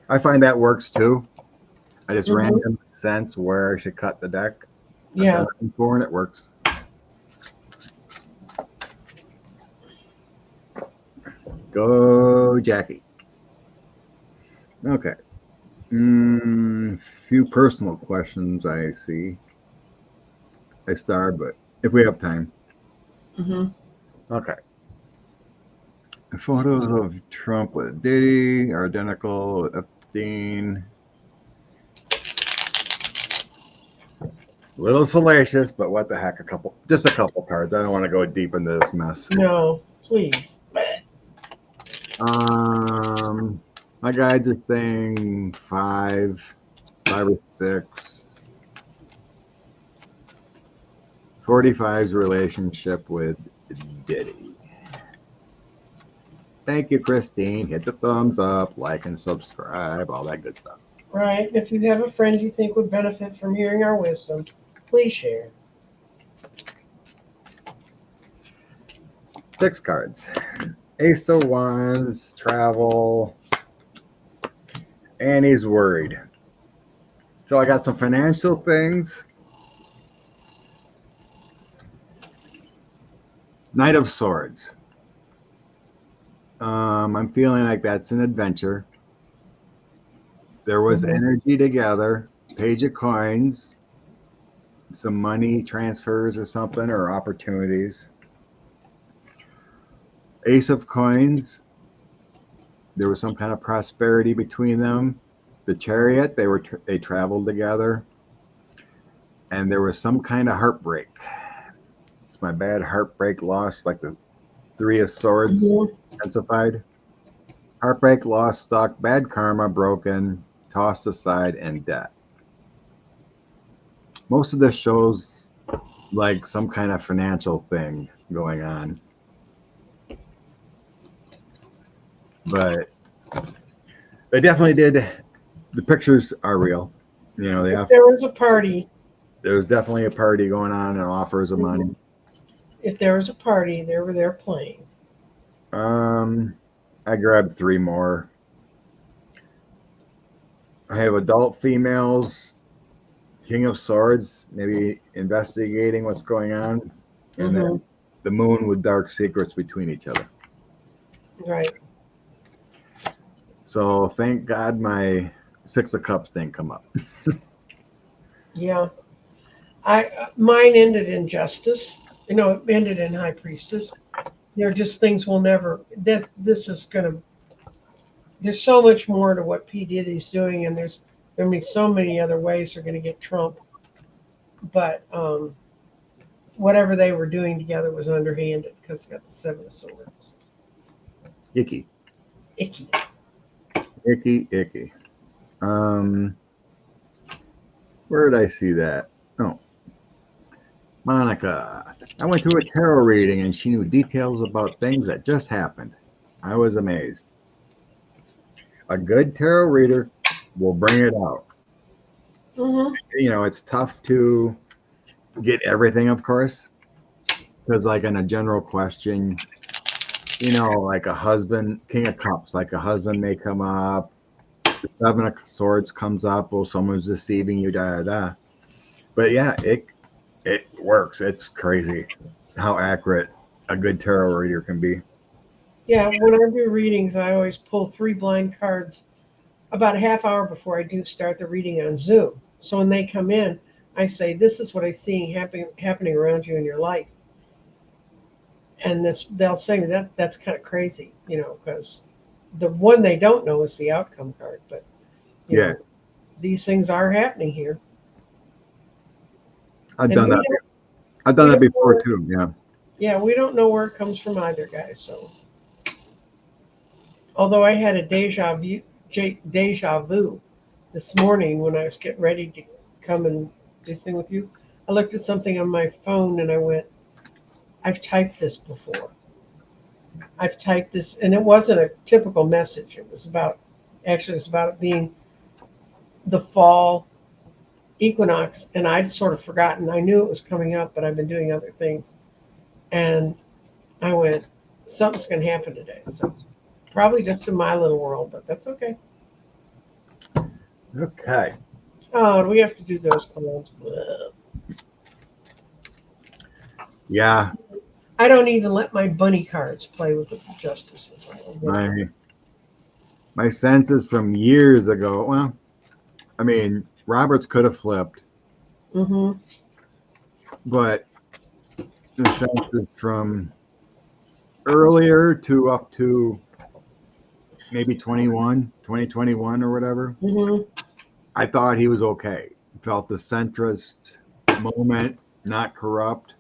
I find that works too. I just Mm-hmm. random sense where I should cut the deck. I've Yeah. done it before and it works. Go, Jackie. Okay. Few personal questions I see. I starred, but if we have time. Mm-hmm. Okay. Photos of Trump with Diddy are identical with Epstein. A little salacious, but what the heck? Just a couple cards. I don't want to go deep into this mess. No, please. My guides are saying 5 or 6. 45's relationship with Diddy. Thank you, Christine. Hit the thumbs up, like and subscribe, all that good stuff. Right. If you have a friend you think would benefit from hearing our wisdom, please share. 6 cards. Ace of Wands, travel, and he's worried. So I got some financial things. Knight of Swords. I'm feeling like that's an adventure. There was Mhm. energy together, page of coins, some money transfers or something, or opportunities. Ace of coins, there was some kind of prosperity between them. The chariot, they traveled together, and there was some kind of heartbreak. It's my bad heartbreak loss, like the three of swords Mhm. intensified. Heartbreak, loss, stuck, bad karma, broken, tossed aside, and debt. Most of this shows like some kind of financial thing going on, but they definitely did. The pictures are real. You know, they If have. there was a party, There's definitely a party going on and offers of money. mhm, if there was a party, they were there playing. Um, I grabbed three more. I have adult females, King of Swords, maybe investigating what's going on, and Hmm. then the moon with dark secrets between each other. Right. So thank God my Six of Cups didn't come up. Yeah. Mine ended in justice. It ended in high priestess. They're just things we'll never. That this is gonna. There's so much more to what P Diddy's doing, and there's gonna be so many other ways they're gonna get Trump. But whatever they were doing together was underhanded because they got the seven of swords. Icky, Icky. icky, icky. Um, where did I see that? Oh, Monica. I went to a tarot reading and she knew details about things that just happened. I was amazed. A good tarot reader will bring it out. Hmm. You know, it's tough to get everything, of course, because, like, in a general question, you know, like a husband, King of Cups, like a husband may come up, the Seven of Swords comes up, well, someone's deceiving you, da da da. But yeah, it works. It's crazy how accurate a good tarot reader can be. Yeah. When I do readings, I always pull three blind cards about a half hour before I do start the reading on Zoom. So when they come in, I say, "This is what I'm seeing happening around you in your life," and they'll say that's kind of crazy, because the one they don't know is the outcome card, but you Yeah, know these things are happening here, I've and done we that. don't I've done we that don't know before where, too. Yeah. yeah, we don't know where it comes from either, guys. So although I had a deja vu this morning when I was getting ready to come and do this thing with you, I looked at something on my phone and I went, I've typed this before. I've typed this, and it wasn't a typical message. It's about it being the fall equinox, and I'd sort of forgotten. I knew it was coming up, but I've been doing other things. And I went, something's going to happen today. So probably just in my little world, but that's okay. Okay. Oh, do we have to do those clowns? Yeah. I don't even let my bunny cards play with the justices. My my senses from years ago. Well, I mean, Roberts could have flipped, Mm-hmm. but the senses from earlier to up to maybe 2021 or whatever, Mm-hmm. I thought he was okay. Felt the centrist moment, not corrupt.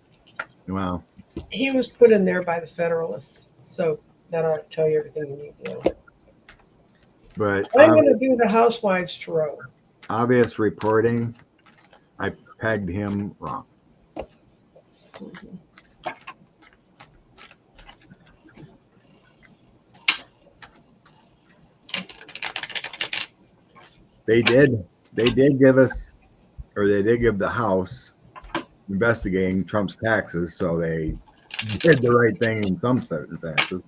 Well, He was put in there by the Federalists, so that ought to tell you everything you need to know. but I'm going to do the Housewives Tarot. obvious reporting, I pegged him wrong. Mhm. They did give us, or they did give the House investigating Trump's taxes, so they did the right thing in some circumstances.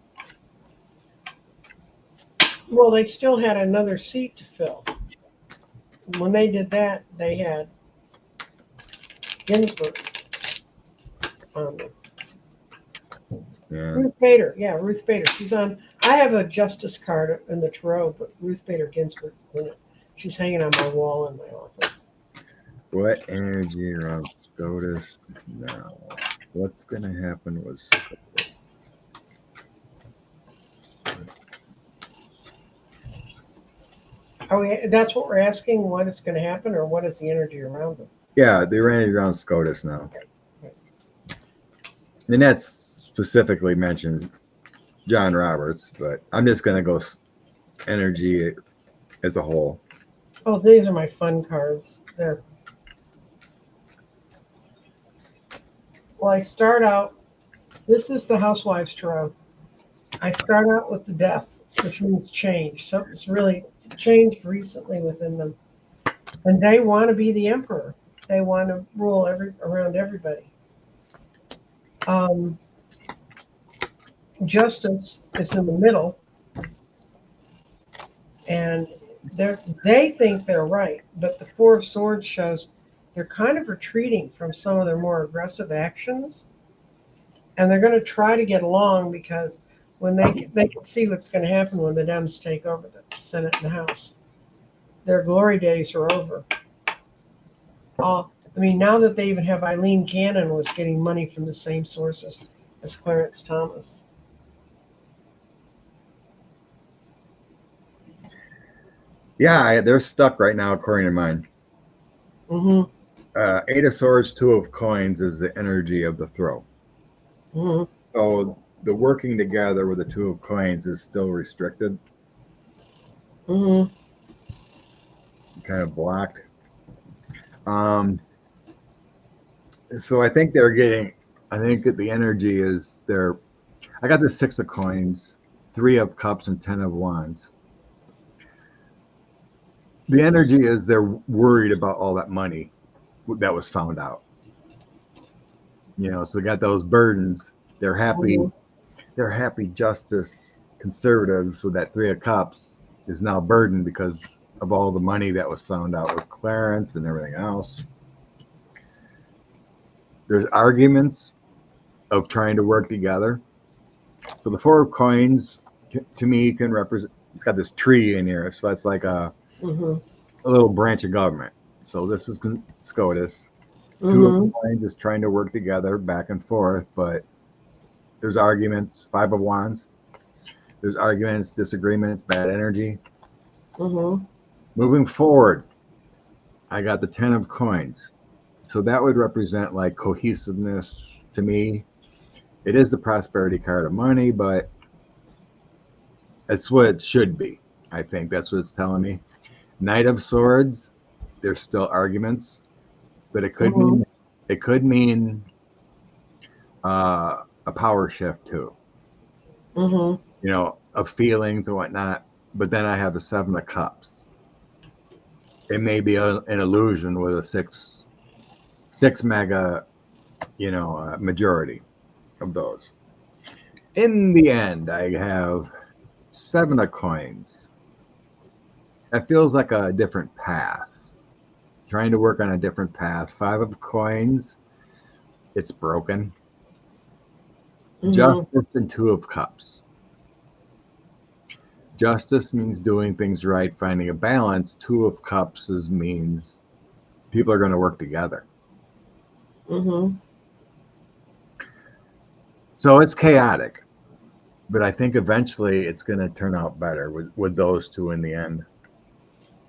Well, they still had another seat to fill. When they did that, they had Ginsburg on there. Yeah. Ruth Bader, yeah, Ruth Bader. She's on. I have a justice card in the tarot, but Ruth Bader Ginsburg is in it. She's hanging on my wall in my office. What energy around SCOTUS now? What's going to happen with SCOTUS? That's what we're asking, what is going to happen, or what is the energy around them? Yeah, the energy around SCOTUS now. And that's specifically mentioned John Roberts, but I'm just going to go energy as a whole. Oh, these are my fun cards. They're well, I start out, this is the Housewives Tarot. I start out with the Death, which means change. Something's really changed recently within them. And they want to be the emperor. They want to rule around everybody. Justice is in the middle. And they think they're right. But the Four of Swords shows they're kind of retreating from some of their more aggressive actions. And they're going to try to get along because when they can see what's going to happen when the Dems take over the Senate and the House. Their glory days are over. I mean, now that they even have Eileen Cannon was getting money from the same sources as Clarence Thomas. Yeah, they're stuck right now, according to mine. Mm-hmm. Eight of Swords, Two of Coins is the energy of the throw. Mm-hmm. So the working together with the Two of Coins is still restricted. Mm-hmm. Kind of blocked. So I think the energy is I got the Six of Coins, Three of Cups, and 10 of Wands. The energy is they're worried about all that money that was found out. So they got those burdens. They're happy. Mm-hmm. They're happy justice conservatives with that Three of Cups is now burdened because of all the money that was found out with Clarence and everything else. There's arguments of trying to work together. So the Four of Coins, to me, can represent, it's got this tree in here. So that's like a little branch of government. So this is SCOTUS. Two of Coins is trying to work together back and forth, but there's arguments. Five of Wands. There's arguments, disagreements, bad energy. Moving forward, I got the 10 of Coins. So that would represent like cohesiveness to me. It is the prosperity card of money, but it's what it should be. I think that's what it's telling me. Knight of Swords, there's still arguments, but it could mean a power shift too. Of feelings and whatnot. But then I have the Seven of Cups. It may be an illusion with a six mega, majority of those. In the end, I have Seven of Coins. That feels like a different path. Trying to work on a different path. Five of Coins. It's broken. Justice and Two of Cups. Justice means doing things right, finding a balance. Two of Cups means people are going to work together. So it's chaotic, but I think eventually it's going to turn out better with those two in the end.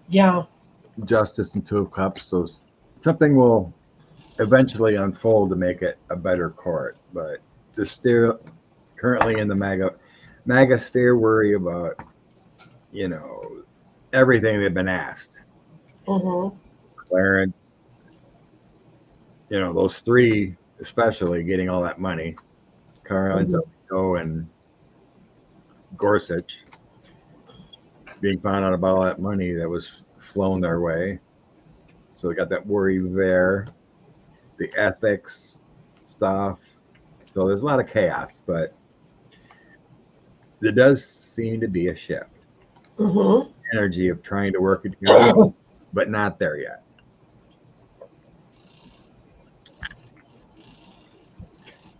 Yeah. Justice and Two of Cups. So something will eventually unfold to make it a better court, but they're still currently in the MAGA sphere worry about, everything they've been asked. Clarence, those three especially getting all that money. Colin and Gorsuch being found out about all that money that was flown their way. So we got that worry there. The ethics stuff. So there's a lot of chaos, but there does seem to be a shift. Energy of trying to work it together, but not there yet.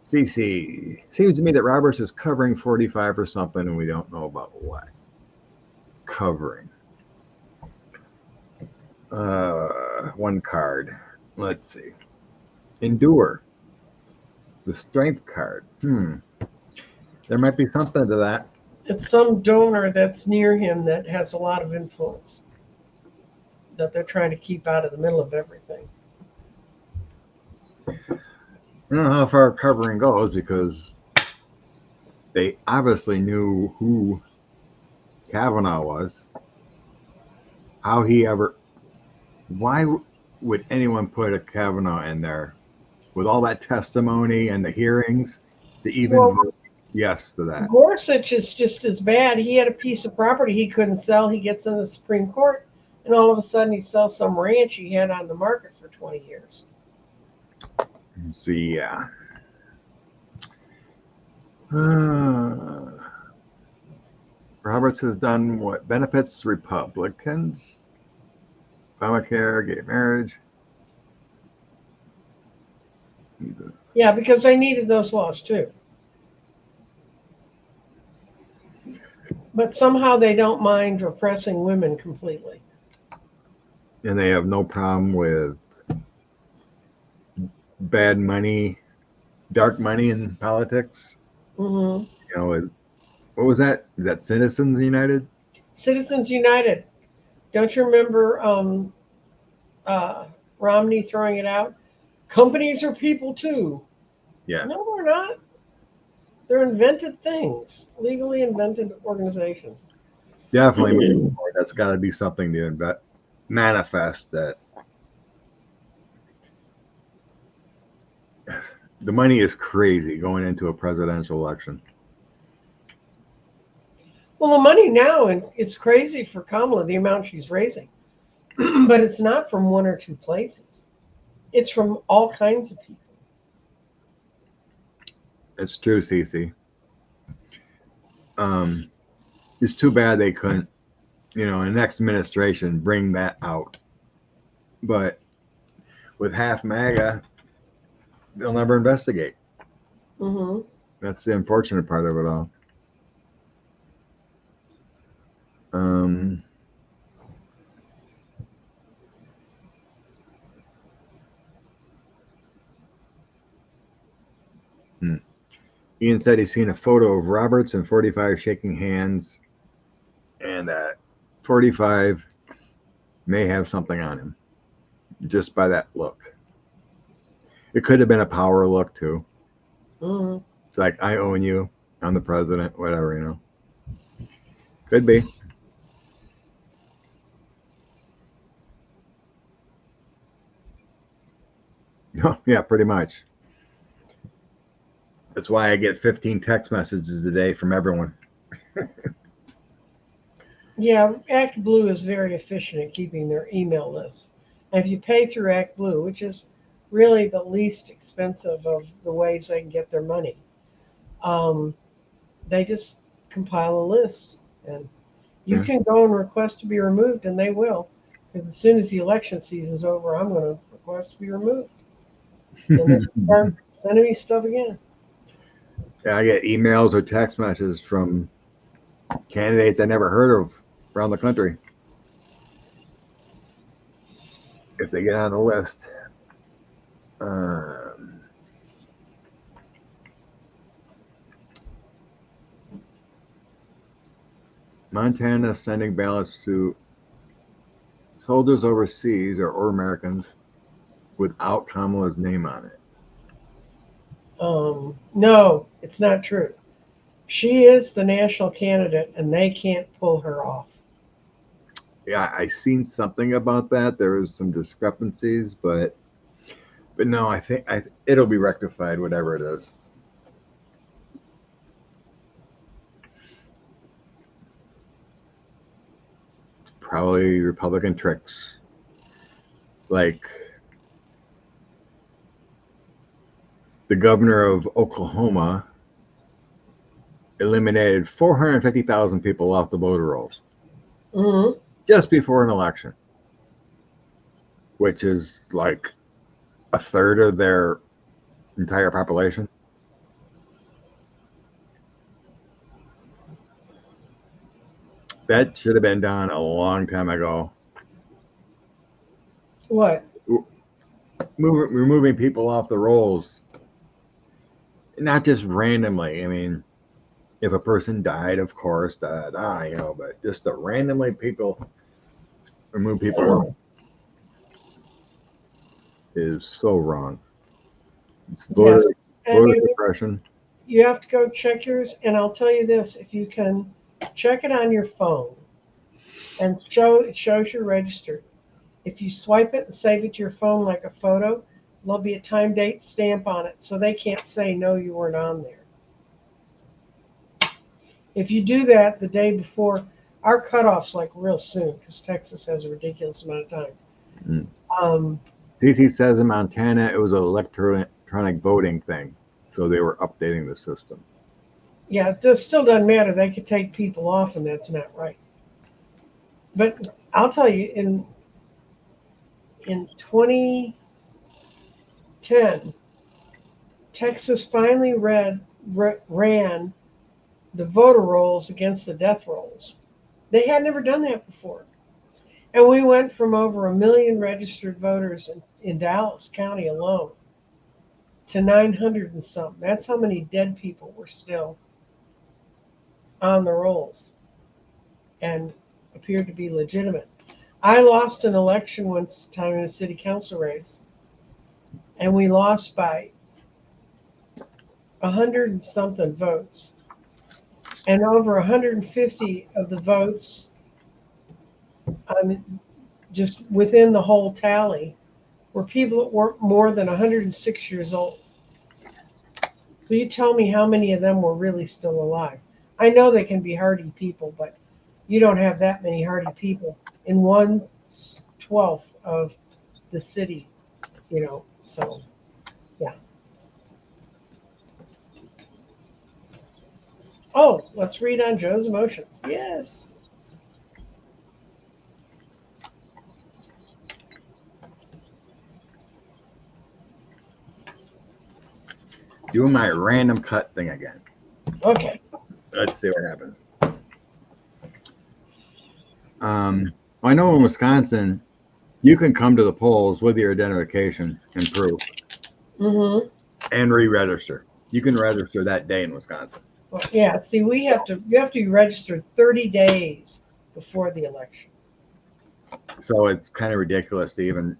CC, seems to me that Roberts is covering 45 or something, and we don't know about what. Covering. One card. Let's see. Endure. The strength card. There might be something to that. It's some donor that's near him that has a lot of influence that they're trying to keep out of the middle of everything. I don't know how far covering goes because they obviously knew who Kavanaugh was. How he ever. Why would anyone put a Kavanaugh in there with all that testimony and the hearings to even Well, vote yes to that? Gorsuch is just as bad. He had a piece of property he couldn't sell. He gets in the Supreme Court, and all of a sudden he sells some ranch he had on the market for 20 years. So, yeah. Roberts has done what benefits Republicans? Obamacare, gay marriage. Yeah, because they needed those laws too. But somehow they don't mind repressing women completely. And they have no problem with bad money, dark money in politics. Mm-hmm. You know, what was that? Is that Citizens United? Citizens United. Don't you remember Romney throwing it out? Companies are people too. Yeah. No, they're not. They're invented things, legally invented organizations. Definitely. That's got to be something to manifest that the money is crazy going into a presidential election. Well, the money now, and it's crazy for Kamala, the amount she's raising. But it's not from one or two places. It's from all kinds of people. It's true, Cece. It's too bad they couldn't, in the next administration, bring that out. But with half MAGA, they'll never investigate. Mm-hmm. That's the unfortunate part of it all. Ian said he's seen a photo of Roberts and 45 shaking hands, and that 45 may have something on him just by that look. It could have been a power look too. Mm-hmm. It's like, I own you, I'm the president, whatever, Could be. Yeah, pretty much. That's why I get 15 text messages a day from everyone. Yeah, ActBlue is very efficient at keeping their email lists. And if you pay through ActBlue, which is really the least expensive of the ways they can get their money, they just compile a list. And you can go and request to be removed, and they will. Because as soon as the election season's over, I'm going to request to be removed. And they start sending me stuff again. Yeah, I get emails or text messages from candidates I never heard of around the country. If they get on the list. Montana sending ballots to soldiers overseas or Americans without Kamala's name on it. No, it's not true. She is the national candidate, and they can't pull her off. Yeah, I seen something about that. There was some discrepancies, but no, I think it'll be rectified, whatever it is. It's probably Republican tricks, like the governor of Oklahoma eliminated 450,000 people off the voter rolls just before an election, which is like a third of their entire population. That should have been done a long time ago. What? Removing people off the rolls, not just randomly. I mean, if a person died, of course, but just to randomly remove people off is so wrong. It's Yes. And voter suppression. you have to go check yours. And I'll tell you this, if you can check it on your phone and it shows you're registered. If you swipe it and save it to your phone like a photo, there'll be a time date stamp on it, so they can't say no, you weren't on there. If you do that the day before, our cutoff's like real soon because Texas has a ridiculous amount of time. CC says in Montana it was an electronic voting thing, so they were updating the system. Yeah, it still doesn't matter. They could take people off, and that's not right. But I'll tell you, in 2010, Texas finally ran the voter rolls against the death rolls. They had never done that before. And we went from over 1 million registered voters in Dallas County alone to 900 and something. That's how many dead people were still on the rolls and appeared to be legitimate. I lost an election once time in a city council race, and we lost by 100 and something votes. And over 150 of the votes, just within the whole tally, were people that were more than 106 years old. So you tell me how many of them were really still alive. I know they can be hardy people, but you don't have that many hardy people in 1/12 of the city, so yeah. Oh, let's read on Joe's emotions. Yes. Doing my random cut thing again. Okay. Let's see what happens. I know in Wisconsin, you can come to the polls with your identification and proof and re-register. You can register that day in Wisconsin. Well, yeah, see, you have to be registered 30 days before the election. So it's kind of ridiculous to even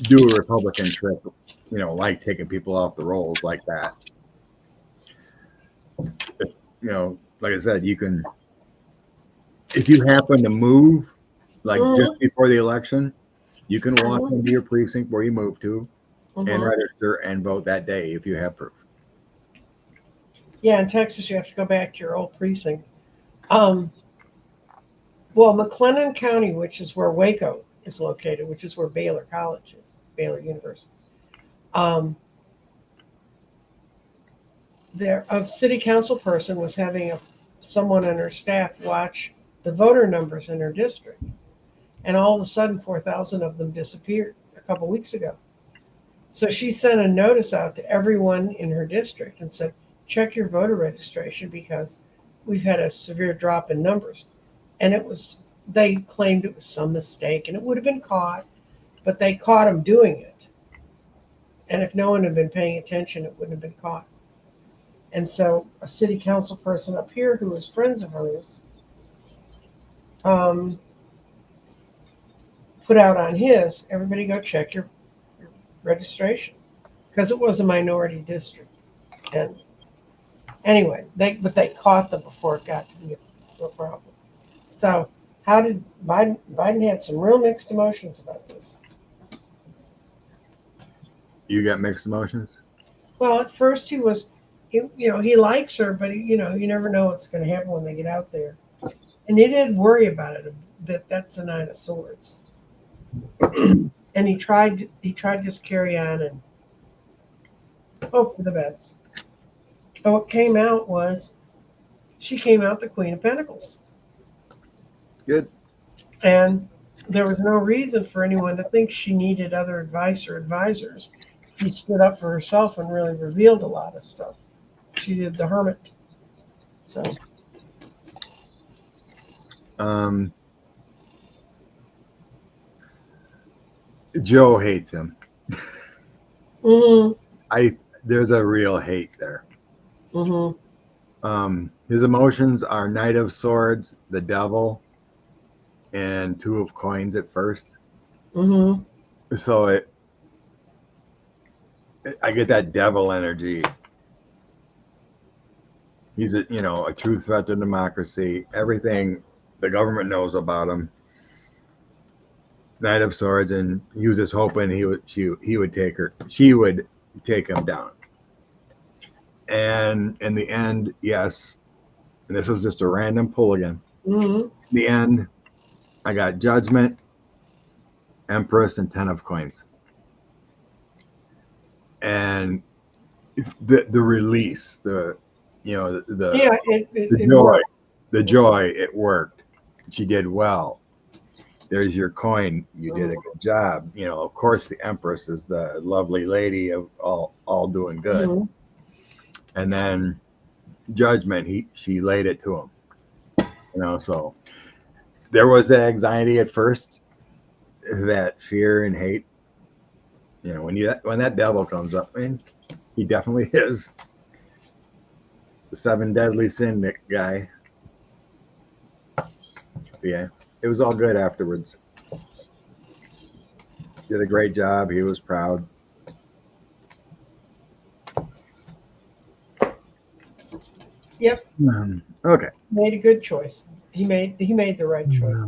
do a Republican trip, like taking people off the rolls like that. Like I said, you can, if you happen to move, just before the election, you can walk into your precinct where you moved to and register and vote that day if you have proof. Yeah, in Texas, you have to go back to your old precinct. Well, McLennan County, which is where Waco is located, which is where Baylor College is, Baylor University. A city council person was having someone on her staff watch the voter numbers in her district. And all of a sudden, 4,000 of them disappeared a couple weeks ago. So she sent a notice out to everyone in her district and said, check your voter registration because we've had a severe drop in numbers. And they claimed it was some mistake and it would have been caught, but they caught them doing it. And if no one had been paying attention, it wouldn't have been caught. And so a city council person up here who was friends of hers put out on his, everybody go check your registration, because it was a minority district. And anyway, they caught them before it got to be a problem. So how did Biden had some real mixed emotions about this. You got mixed emotions? Well, at first he likes her, but you never know what's going to happen when they get out there. And he did worry about it a bit. That's the 9 of Swords. And he tried to just carry on and hope for the best. But what came out was she came out the Queen of Pentacles. Good. And there was no reason for anyone to think she needed other advice or advisors. She stood up for herself and really revealed a lot of stuff. She did the hermit. So. Joe hates him. Mm-hmm. There's a real hate there. Mm-hmm. His emotions are Knight of Swords, the Devil, and Two of Coins at first. Mm-hmm. So I get that devil energy. He's a true threat to democracy. Everything the government knows about him. Knight of Swords, and he was just hoping she would she would take him down. And in the end, yes. And this was just a random pull again. Mm-hmm. In the end, I got Judgment, Empress, and Ten of Coins. And the release, the Yeah, the it joy, worked. it worked. She did well. There's your coin. You did a good job. Of course, the Empress is the lovely lady of all doing good. Mm-hmm. And then Judgment, she laid it to him. So there was that anxiety at first, that fear and hate. When that devil comes up, he definitely is the seven deadly sin guy. But yeah, it was all good afterwards. Did a great job. He was proud. Yep. Okay. Made a good choice. He made the right choice.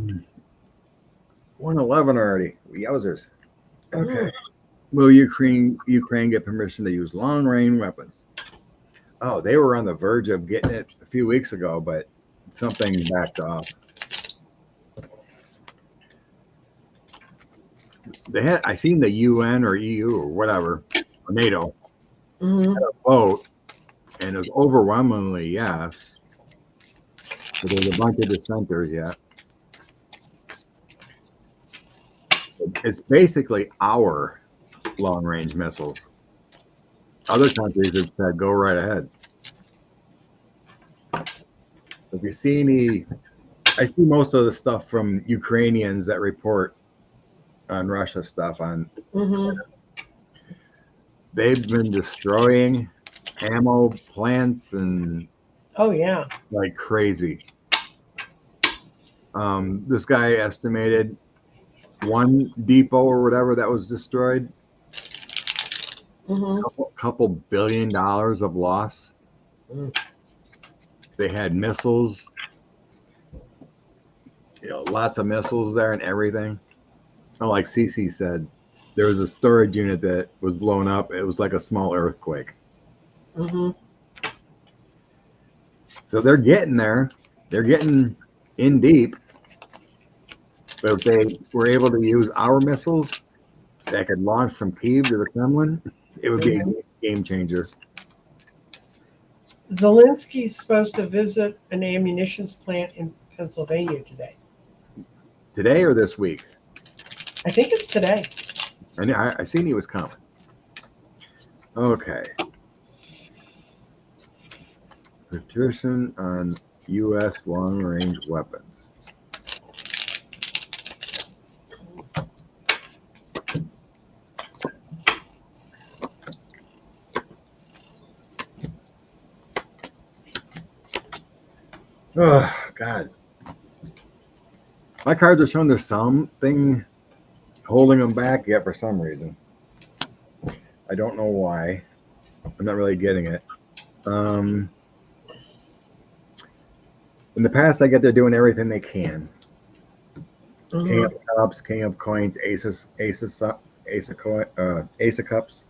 111 already. Yowzers. Okay. Will Ukraine get permission to use long-range weapons? Oh, they were on the verge of getting it a few weeks ago, but something backed off. I seen the UN or EU or whatever, or NATO, had a vote, and it was overwhelmingly yes. But there's a bunch of dissenters yet. So it's basically our long-range missiles. Other countries have said, go right ahead. If you see I see most of the stuff from Ukrainians that report on Russia stuff on. They've been destroying ammo plants and like crazy. This guy estimated one depot or whatever that was destroyed, couple $1 billion of loss. They had missiles, lots of missiles there and everything. Oh, like Cece said, there was a storage unit that was blown up. It was like a small earthquake. So they're getting there. They're getting in deep. But if they were able to use our missiles that could launch from Kyiv to the Kremlin, it would be a game changer. Zelensky's supposed to visit an ammunitions plant in Pennsylvania today. Today or this week? I think it's today. I seen he was coming. Okay. Petition on U.S. long-range weapons. Oh, God. My cards are showing there's something holding them back yet for some reason. I don't know why. I'm not really getting it. In the past, I get they're doing everything they can. King of Cups, King of Coins, Ace of Cups.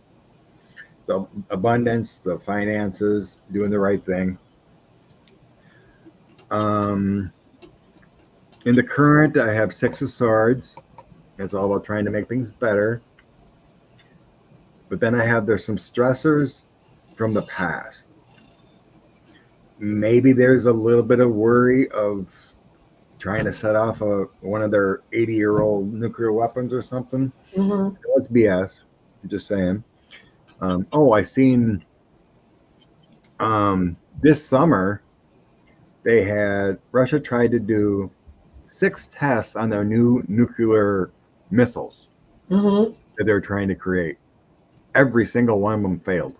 So abundance, the finances, doing the right thing. In the current, I have Six of Swords. It's all about trying to make things better. But then there's some stressors from the past. Maybe there's a little bit of worry of trying to set off one of their 80-year-old nuclear weapons or something. That's BS. I'm just saying. I seen this summer Russia tried to do 6 tests on their new nuclear missiles. Mm-hmm. that they're trying to create. Every single one of them failed.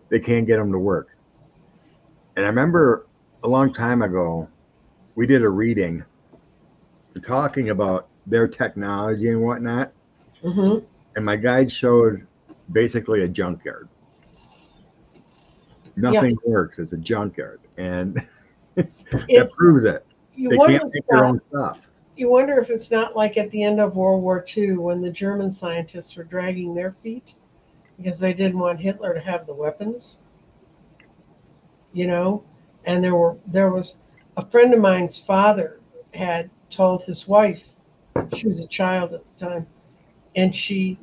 They can't get them to work. And I remember a long time ago, we did a reading talking about their technology and whatnot. Mm-hmm. And my guide showed basically a junkyard. Yeah. Nothing works. It's a junkyard. And that It's proves it. you They wonder can't if make their not, own stuff. you wonder if it's not like at the end of World War II when the German scientists were dragging their feet because they didn't want Hitler to have the weapons, you know? And there was a friend of mine's father had told his wife, she was a child at the time, and she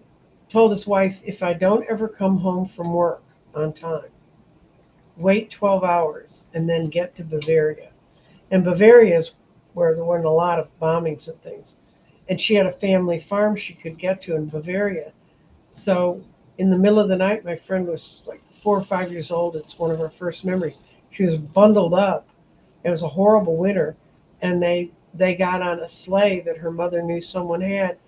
told his wife, if I don't ever come home from work on time, wait 12 hours and then get to Bavaria. And Bavaria is where there weren't a lot of bombings and things. And she had a family farm she could get to in Bavaria. So in the middle of the night, my friend was like 4 or 5 years old. It's one of her first memories. She was bundled up. It was a horrible winter. And they got on a sleigh that her mother knew someone had,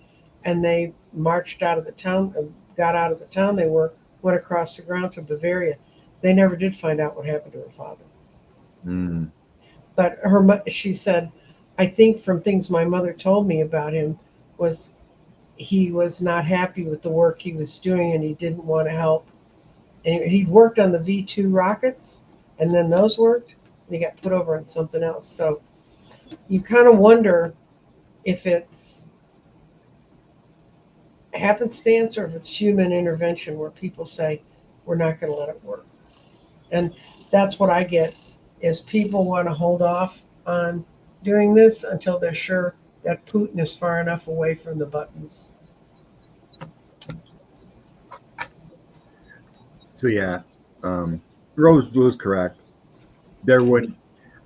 and they marched out of the town, got out of the town they were, went across the ground to Bavaria. They never did find out what happened to her father. Mm. But she said, I think from things my mother told me about him was he was not happy with the work he was doing and he didn't want to help. And he worked on the V2 rockets, and then those worked, and he got put over on something else. So you kind of wonder if it's happenstance or if it's human intervention where people say we're not going to let it work. And that's what I get is people want to hold off on doing this until they're sure that Putin is far enough away from the buttons. So yeah, Rose was correct. There would,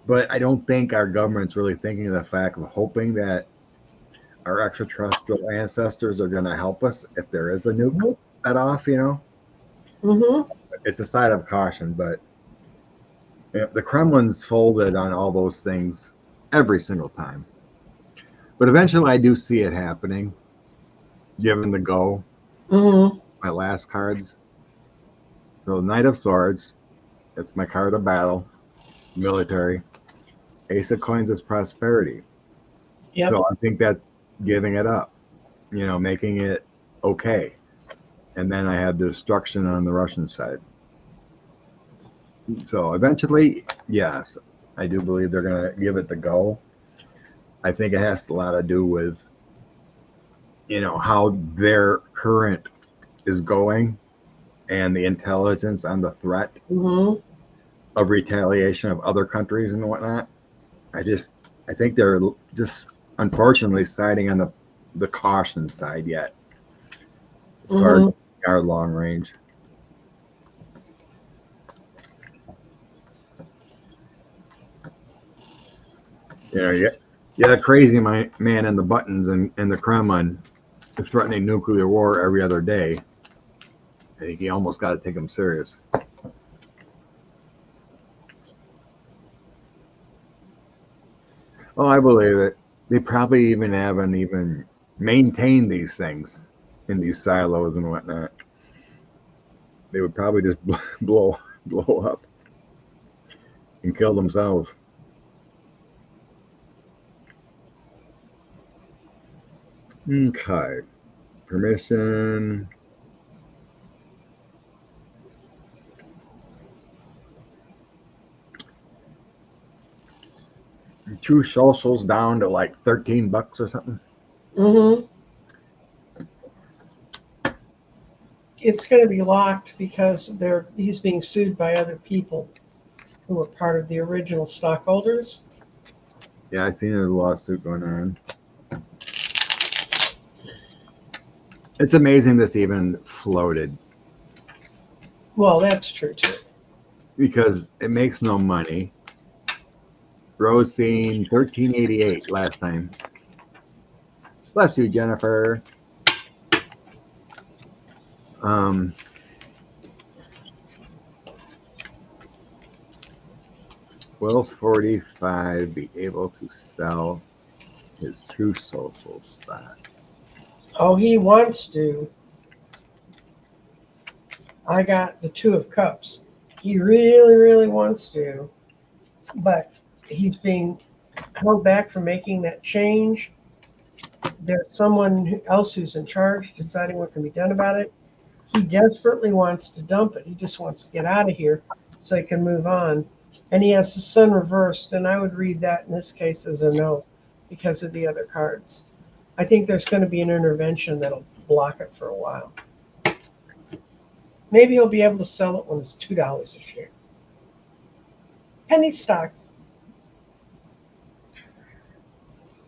but I don't think our government's really thinking of the fact of hoping that our extraterrestrial ancestors are going to help us if there is a nuke Mm-hmm. set off. You know, Mm-hmm. it's a side of caution, but the Kremlin's folded on all those things every single time. But eventually, I do see it happening. Given the go, Mm-hmm. my last cards. So Knight of Swords. That's my card of battle. Military. Ace of Coins is prosperity. Yep. So I think that's giving it up. You know, making it okay. And then I had the destruction on the Russian side. So eventually, yes, I do believe they're going to give it the go. I think it has a lot to do with, you know, how their current is going and the intelligence on the threat Mm-hmm. of retaliation of other countries and whatnot. I think they're just unfortunately siding on the caution side yet as far as Mm-hmm. our long range. You know, yeah, that crazy man in the buttons and the Kremlin is threatening nuclear war every other day. I think you almost got to take him serious. Well, I believe it. They probably even haven't even maintained these things in these silos and whatnot. They would probably just blow up and kill themselves. Okay. Permission. Two socials down to like $13 or something. Mm-hmm. It's going to be locked because he's being sued by other people who were part of the original stockholders. Yeah, I seen a lawsuit going on. It's amazing this even floated Well, that's true too. because it makes no money. Rose seen 1388 last time. Bless you, Jennifer. Um, will 45 be able to sell his two social stocks? Oh, he wants to. I got the Two of Cups. He really, really wants to, but he's being held back from making that change. There's someone else who's in charge deciding what can be done about it. He desperately wants to dump it. He just wants to get out of here so he can move on. And he has the sun reversed, and I would read that in this case as a no because of the other cards. I think there's going to be an intervention that'll block it for a while. Maybe he'll be able to sell it when it's $2 a share. Penny stocks.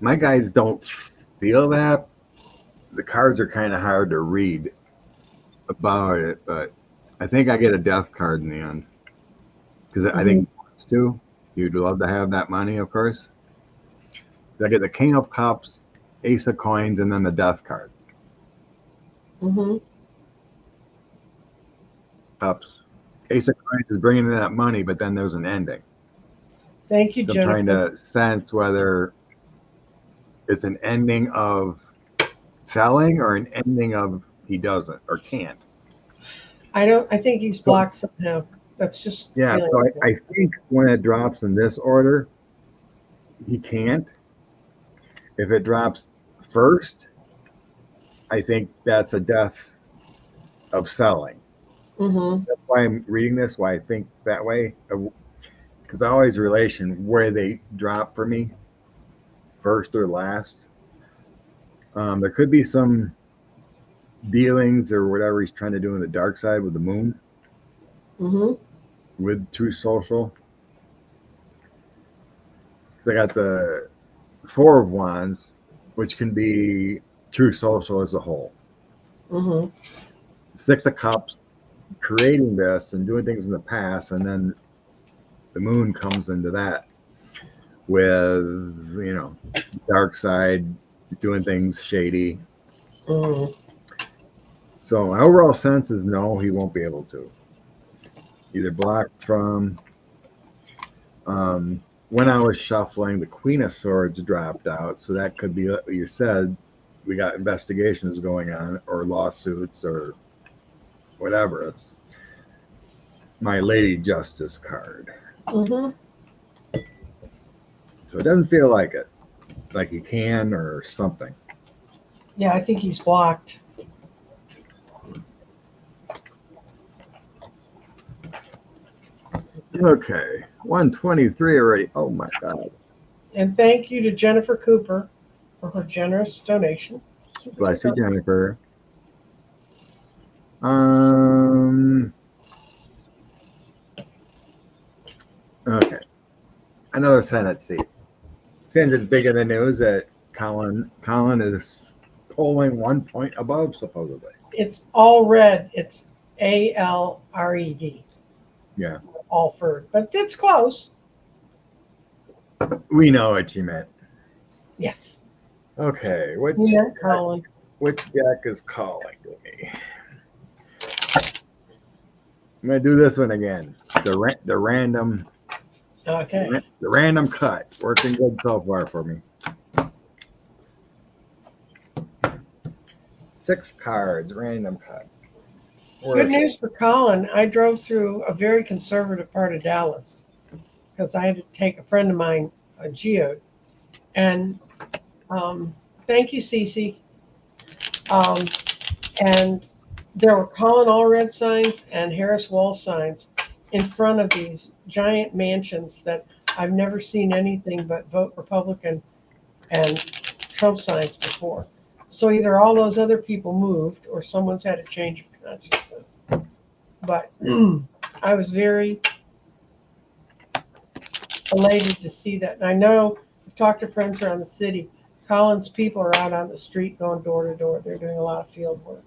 My guys don't feel that. The cards are kind of hard to read about it, but I think I get a death card in the end because I think he wants to. You'd love to have that money, of course. I get the King of Cups, Ace of Coins, and then the death card. Mm-hmm. Cups. Ace of Coins is bringing in that money, but then there's an ending. Thank you, So I'm Jennifer. trying to sense whether it's an ending of selling or an ending of he doesn't or can't. I think he's blocked somehow. That's just yeah. So I think when it drops in this order, he can't. If it drops first, I think that's a death of selling. Mm-hmm. That's why I'm reading this. Why I think that way, because I always relation where they drop for me, first or last. There could be some dealings or whatever he's trying to do in the dark side with the moon, with True Social. So I got the Four of Wands, which can be True Social as a whole. Six of Cups, creating this and doing things in the past, and then the moon comes into that with, you know, dark side, doing things shady. So my overall sense is no, he won't be able to. Either blocked from. When I was shuffling, the Queen of Swords dropped out, so that could be what you said. We got investigations going on, or lawsuits, or whatever. It's my Lady Justice card. So it doesn't feel like it, like he can or something. Yeah, I think he's blocked. Okay, 123 already. Oh my God. And thank you to Jennifer Cooper for her generous donation. Bless you, Jennifer. Okay. Another Senate seat. Since it's big in the news that Colin is polling 1 point above, supposedly. It's Allred. It's Allred. Yeah. Allred. But it's close. We know what you meant. Yes. Okay. Colin. Which deck is calling to me? I'm going to do this one again. The random. Okay. The random cut. Working good so far for me. 6 cards. Random cut. Good news for Colin. I drove through a very conservative part of Dallas because I had to take a friend of mine, a geode. And thank you, Cece. And there were Colin Allred signs and Harris Wall signs in front of these giant mansions that I've never seen anything but vote Republican and Trump signs before. So either all those other people moved or someone's had a change of consciousness. But I was very elated to see that. And I know I've talked to friends around the city. Colin's people are out on the street going door to door. They're doing a lot of field work.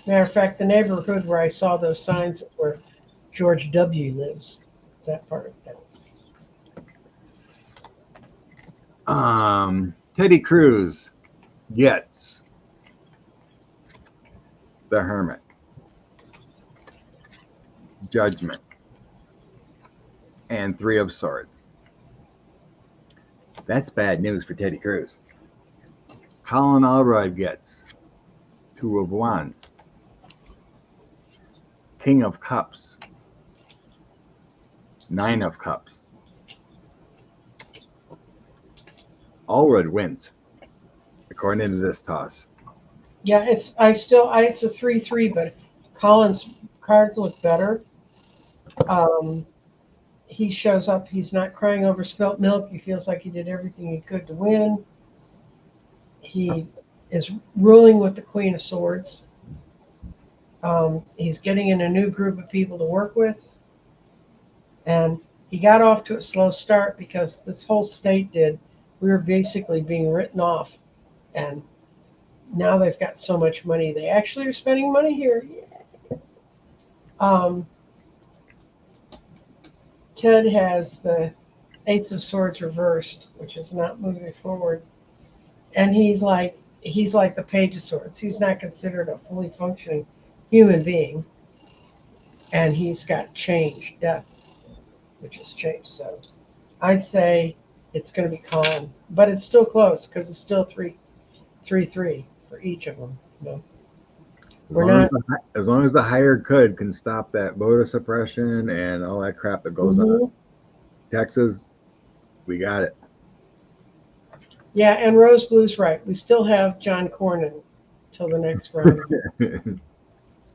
Matter of fact, the neighborhood where I saw those signs is where George W. lives. It's that part of Dallas. Teddy Cruz, Gaetz, the Hermit, Judgment, and 3 of Swords. That's bad news for Teddy Cruz. Colin Allred gets 2 of Wands. King of Cups. 9 of Cups. Allred wins, according to this toss. Yeah, it's it's a 3-3, but Colin's cards look better. He shows up. He's not crying over spilt milk. He feels like he did everything he could to win. He is ruling with the Queen of Swords. He's getting in a new group of people to work with. And he got off to a slow start because this whole state did. We were basically being written off. And now they've got so much money. They actually are spending money here. Ted has the Ace of Swords reversed, which is not moving forward. And he's like the Page of Swords. He's not considered a fully functioning human being. And he's got change, death, which is change. So I'd say it's going to be Colin. But it's still close because it's still 3-3 for each of them. No. As long as the higher can stop that voter suppression and all that crap that goes on. Texas, we got it. Yeah, and Rose Blue's right. We still have John Cornyn till the next round.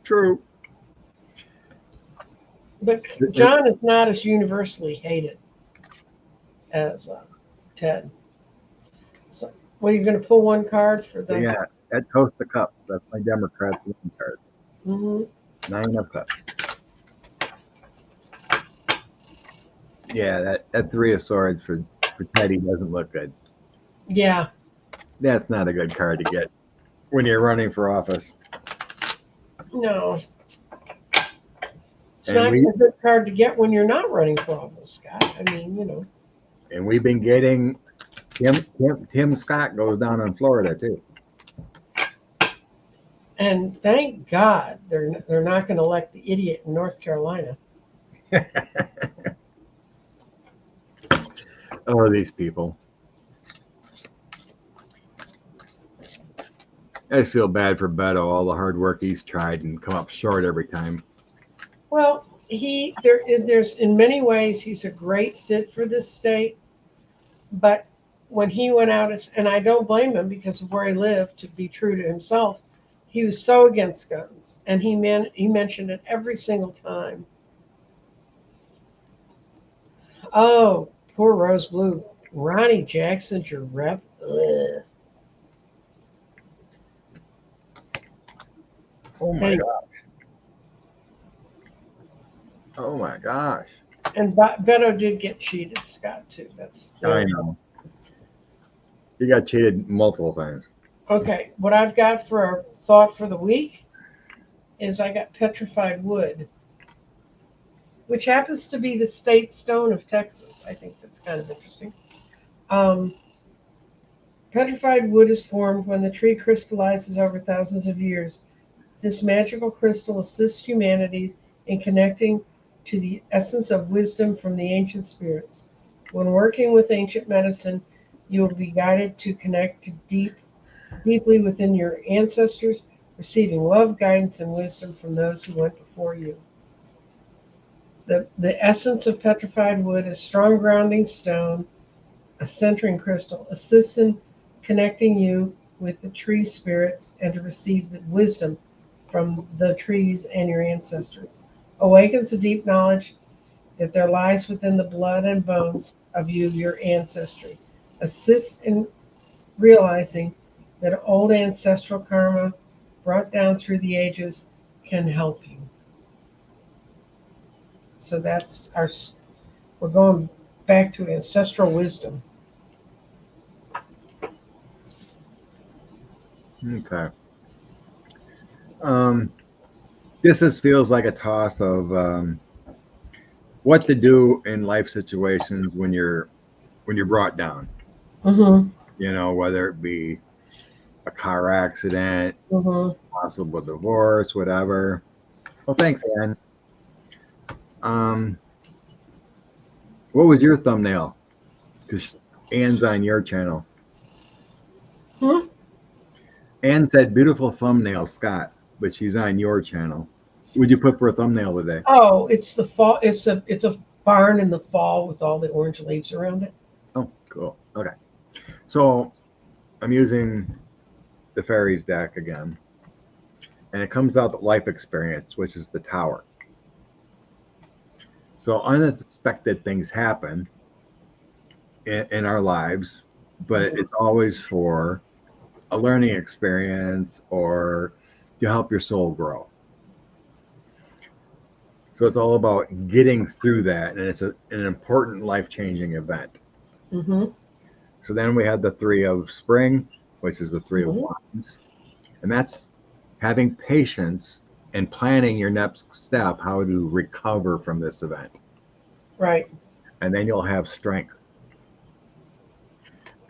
True. But John is not as universally hated as Ted. So, what, are you going to pull one card for them? Yeah, that Toast of Cups. That's my Democrat card. 9 of Cups. Yeah, that 3 of Swords for Teddy doesn't look good. Yeah. That's not a good card to get when you're running for office. No. It's not a good card to get when you're not running for office, Scott. I mean, you know. And we've been getting Tim Scott goes down in Florida too. And thank God they're not going to elect the idiot in North Carolina. Oh, these people. I just feel bad for Beto, all the hard work he's tried and come up short every time. Well, there's in many ways he's a great fit for this state, but when he went out, and I don't blame him because of where he lived, to be true to himself, he was so against guns, and he mentioned it every single time. Oh, poor Rose Blue. Ronnie Jackson's your rep. Ugh. Oh my gosh. Oh my gosh. And Beto did get cheated, Scott, too. I know. He got cheated multiple times. Okay, what I've got for a thought for the week is I got petrified wood, which happens to be the state stone of Texas. I think that's kind of interesting. Petrified wood is formed when the tree crystallizes over thousands of years. This magical crystal assists humanity in connecting to the essence of wisdom from the ancient spirits. When working with ancient medicine, you will be guided to connect deeply within your ancestors, receiving love, guidance, and wisdom from those who went before you. The essence of petrified wood is strong grounding stone, a centering crystal, assists in connecting you with the tree spirits and to receive the wisdom from the trees and your ancestors. Awakens the deep knowledge that there lies within the blood and bones of you, your ancestry. Assists in realizing that old ancestral karma brought down through the ages can help you. So we're going back to ancestral wisdom. Okay. This feels like a toss of what to do in life situations when you're brought down. Mm-hmm. You know, whether it be a car accident, possible divorce, whatever. Well, thanks, Ann. What was your thumbnail? Because Anne's on your channel. Hmm? Anne said beautiful thumbnail, Scott, but she's on your channel. What'd you put for a thumbnail today? Oh, it's the fall. It's a barn in the fall with all the orange leaves around it. Oh, cool. Okay. So I'm using the fairies deck again. And it comes out the life experience, which is the tower. So unexpected things happen in our lives, but it's always for a learning experience or to help your soul grow. So it's all about getting through that, and it's an important life-changing event. Mm-hmm. So then we had the Three of Spring, which is the Three of Mhm. Wands, and that's having patience and planning your next step, how to recover from this event. Right. And then you'll have strength.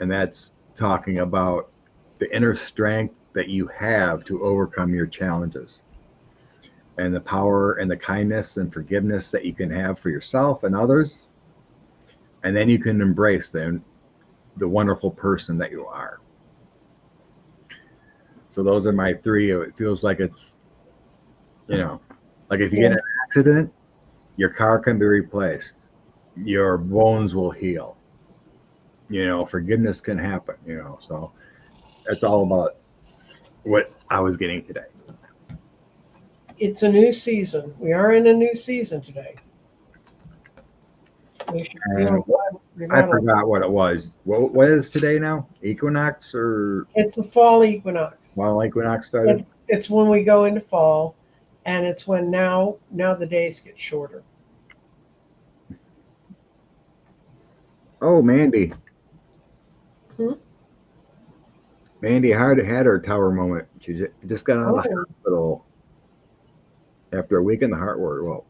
And that's talking about the inner strength that you have to overcome your challenges, and the power and the kindness and forgiveness that you can have for yourself and others. And then you can embrace the wonderful person that you are. So those are my three. It feels like it's, like if you get in an accident, your car can be replaced. Your bones will heal. Forgiveness can happen, So that's all about what I was getting today. It's a new season. We are in a new season today. We should feel I forgot what it was. What is today now? Equinox or It's the fall equinox. fall equinox started? It's when we go into fall, and it's when now the days get shorter. Oh, Mandy. Hmm? Mandy had her tower moment. She just got out of the Oh. hospital after a week in the heart ward. Well,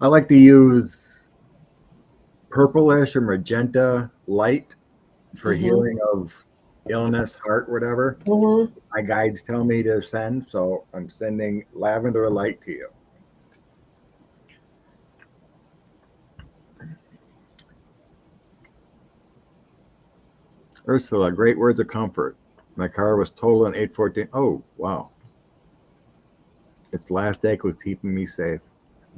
I like to use purplish or magenta light for healing of illness, heart, whatever. Mm-hmm. My guides tell me to send, so I'm sending lavender light to you. Ursula, great words of comfort. My car was totaled on 8/14. Oh, wow. Its last day was keeping me safe.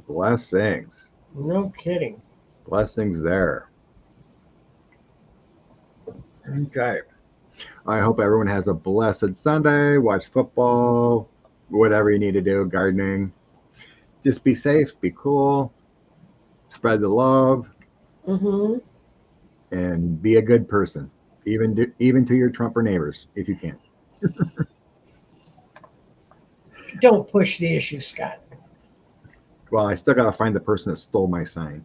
Blessings. No kidding. Blessings there. Okay. I hope everyone has a blessed Sunday. Watch football, whatever you need to do, gardening. Just be safe, be cool, spread the love, Mm-hmm. and be a good person, even to your Trumper neighbors, if you can. Don't push the issue, Scott. Well, I still got to find the person that stole my sign.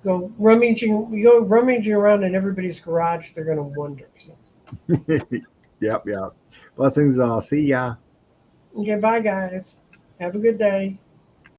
Go rummaging around in everybody's garage. They're going to wonder. So. Yep. Blessings. See ya. Okay, bye, guys. Have a good day.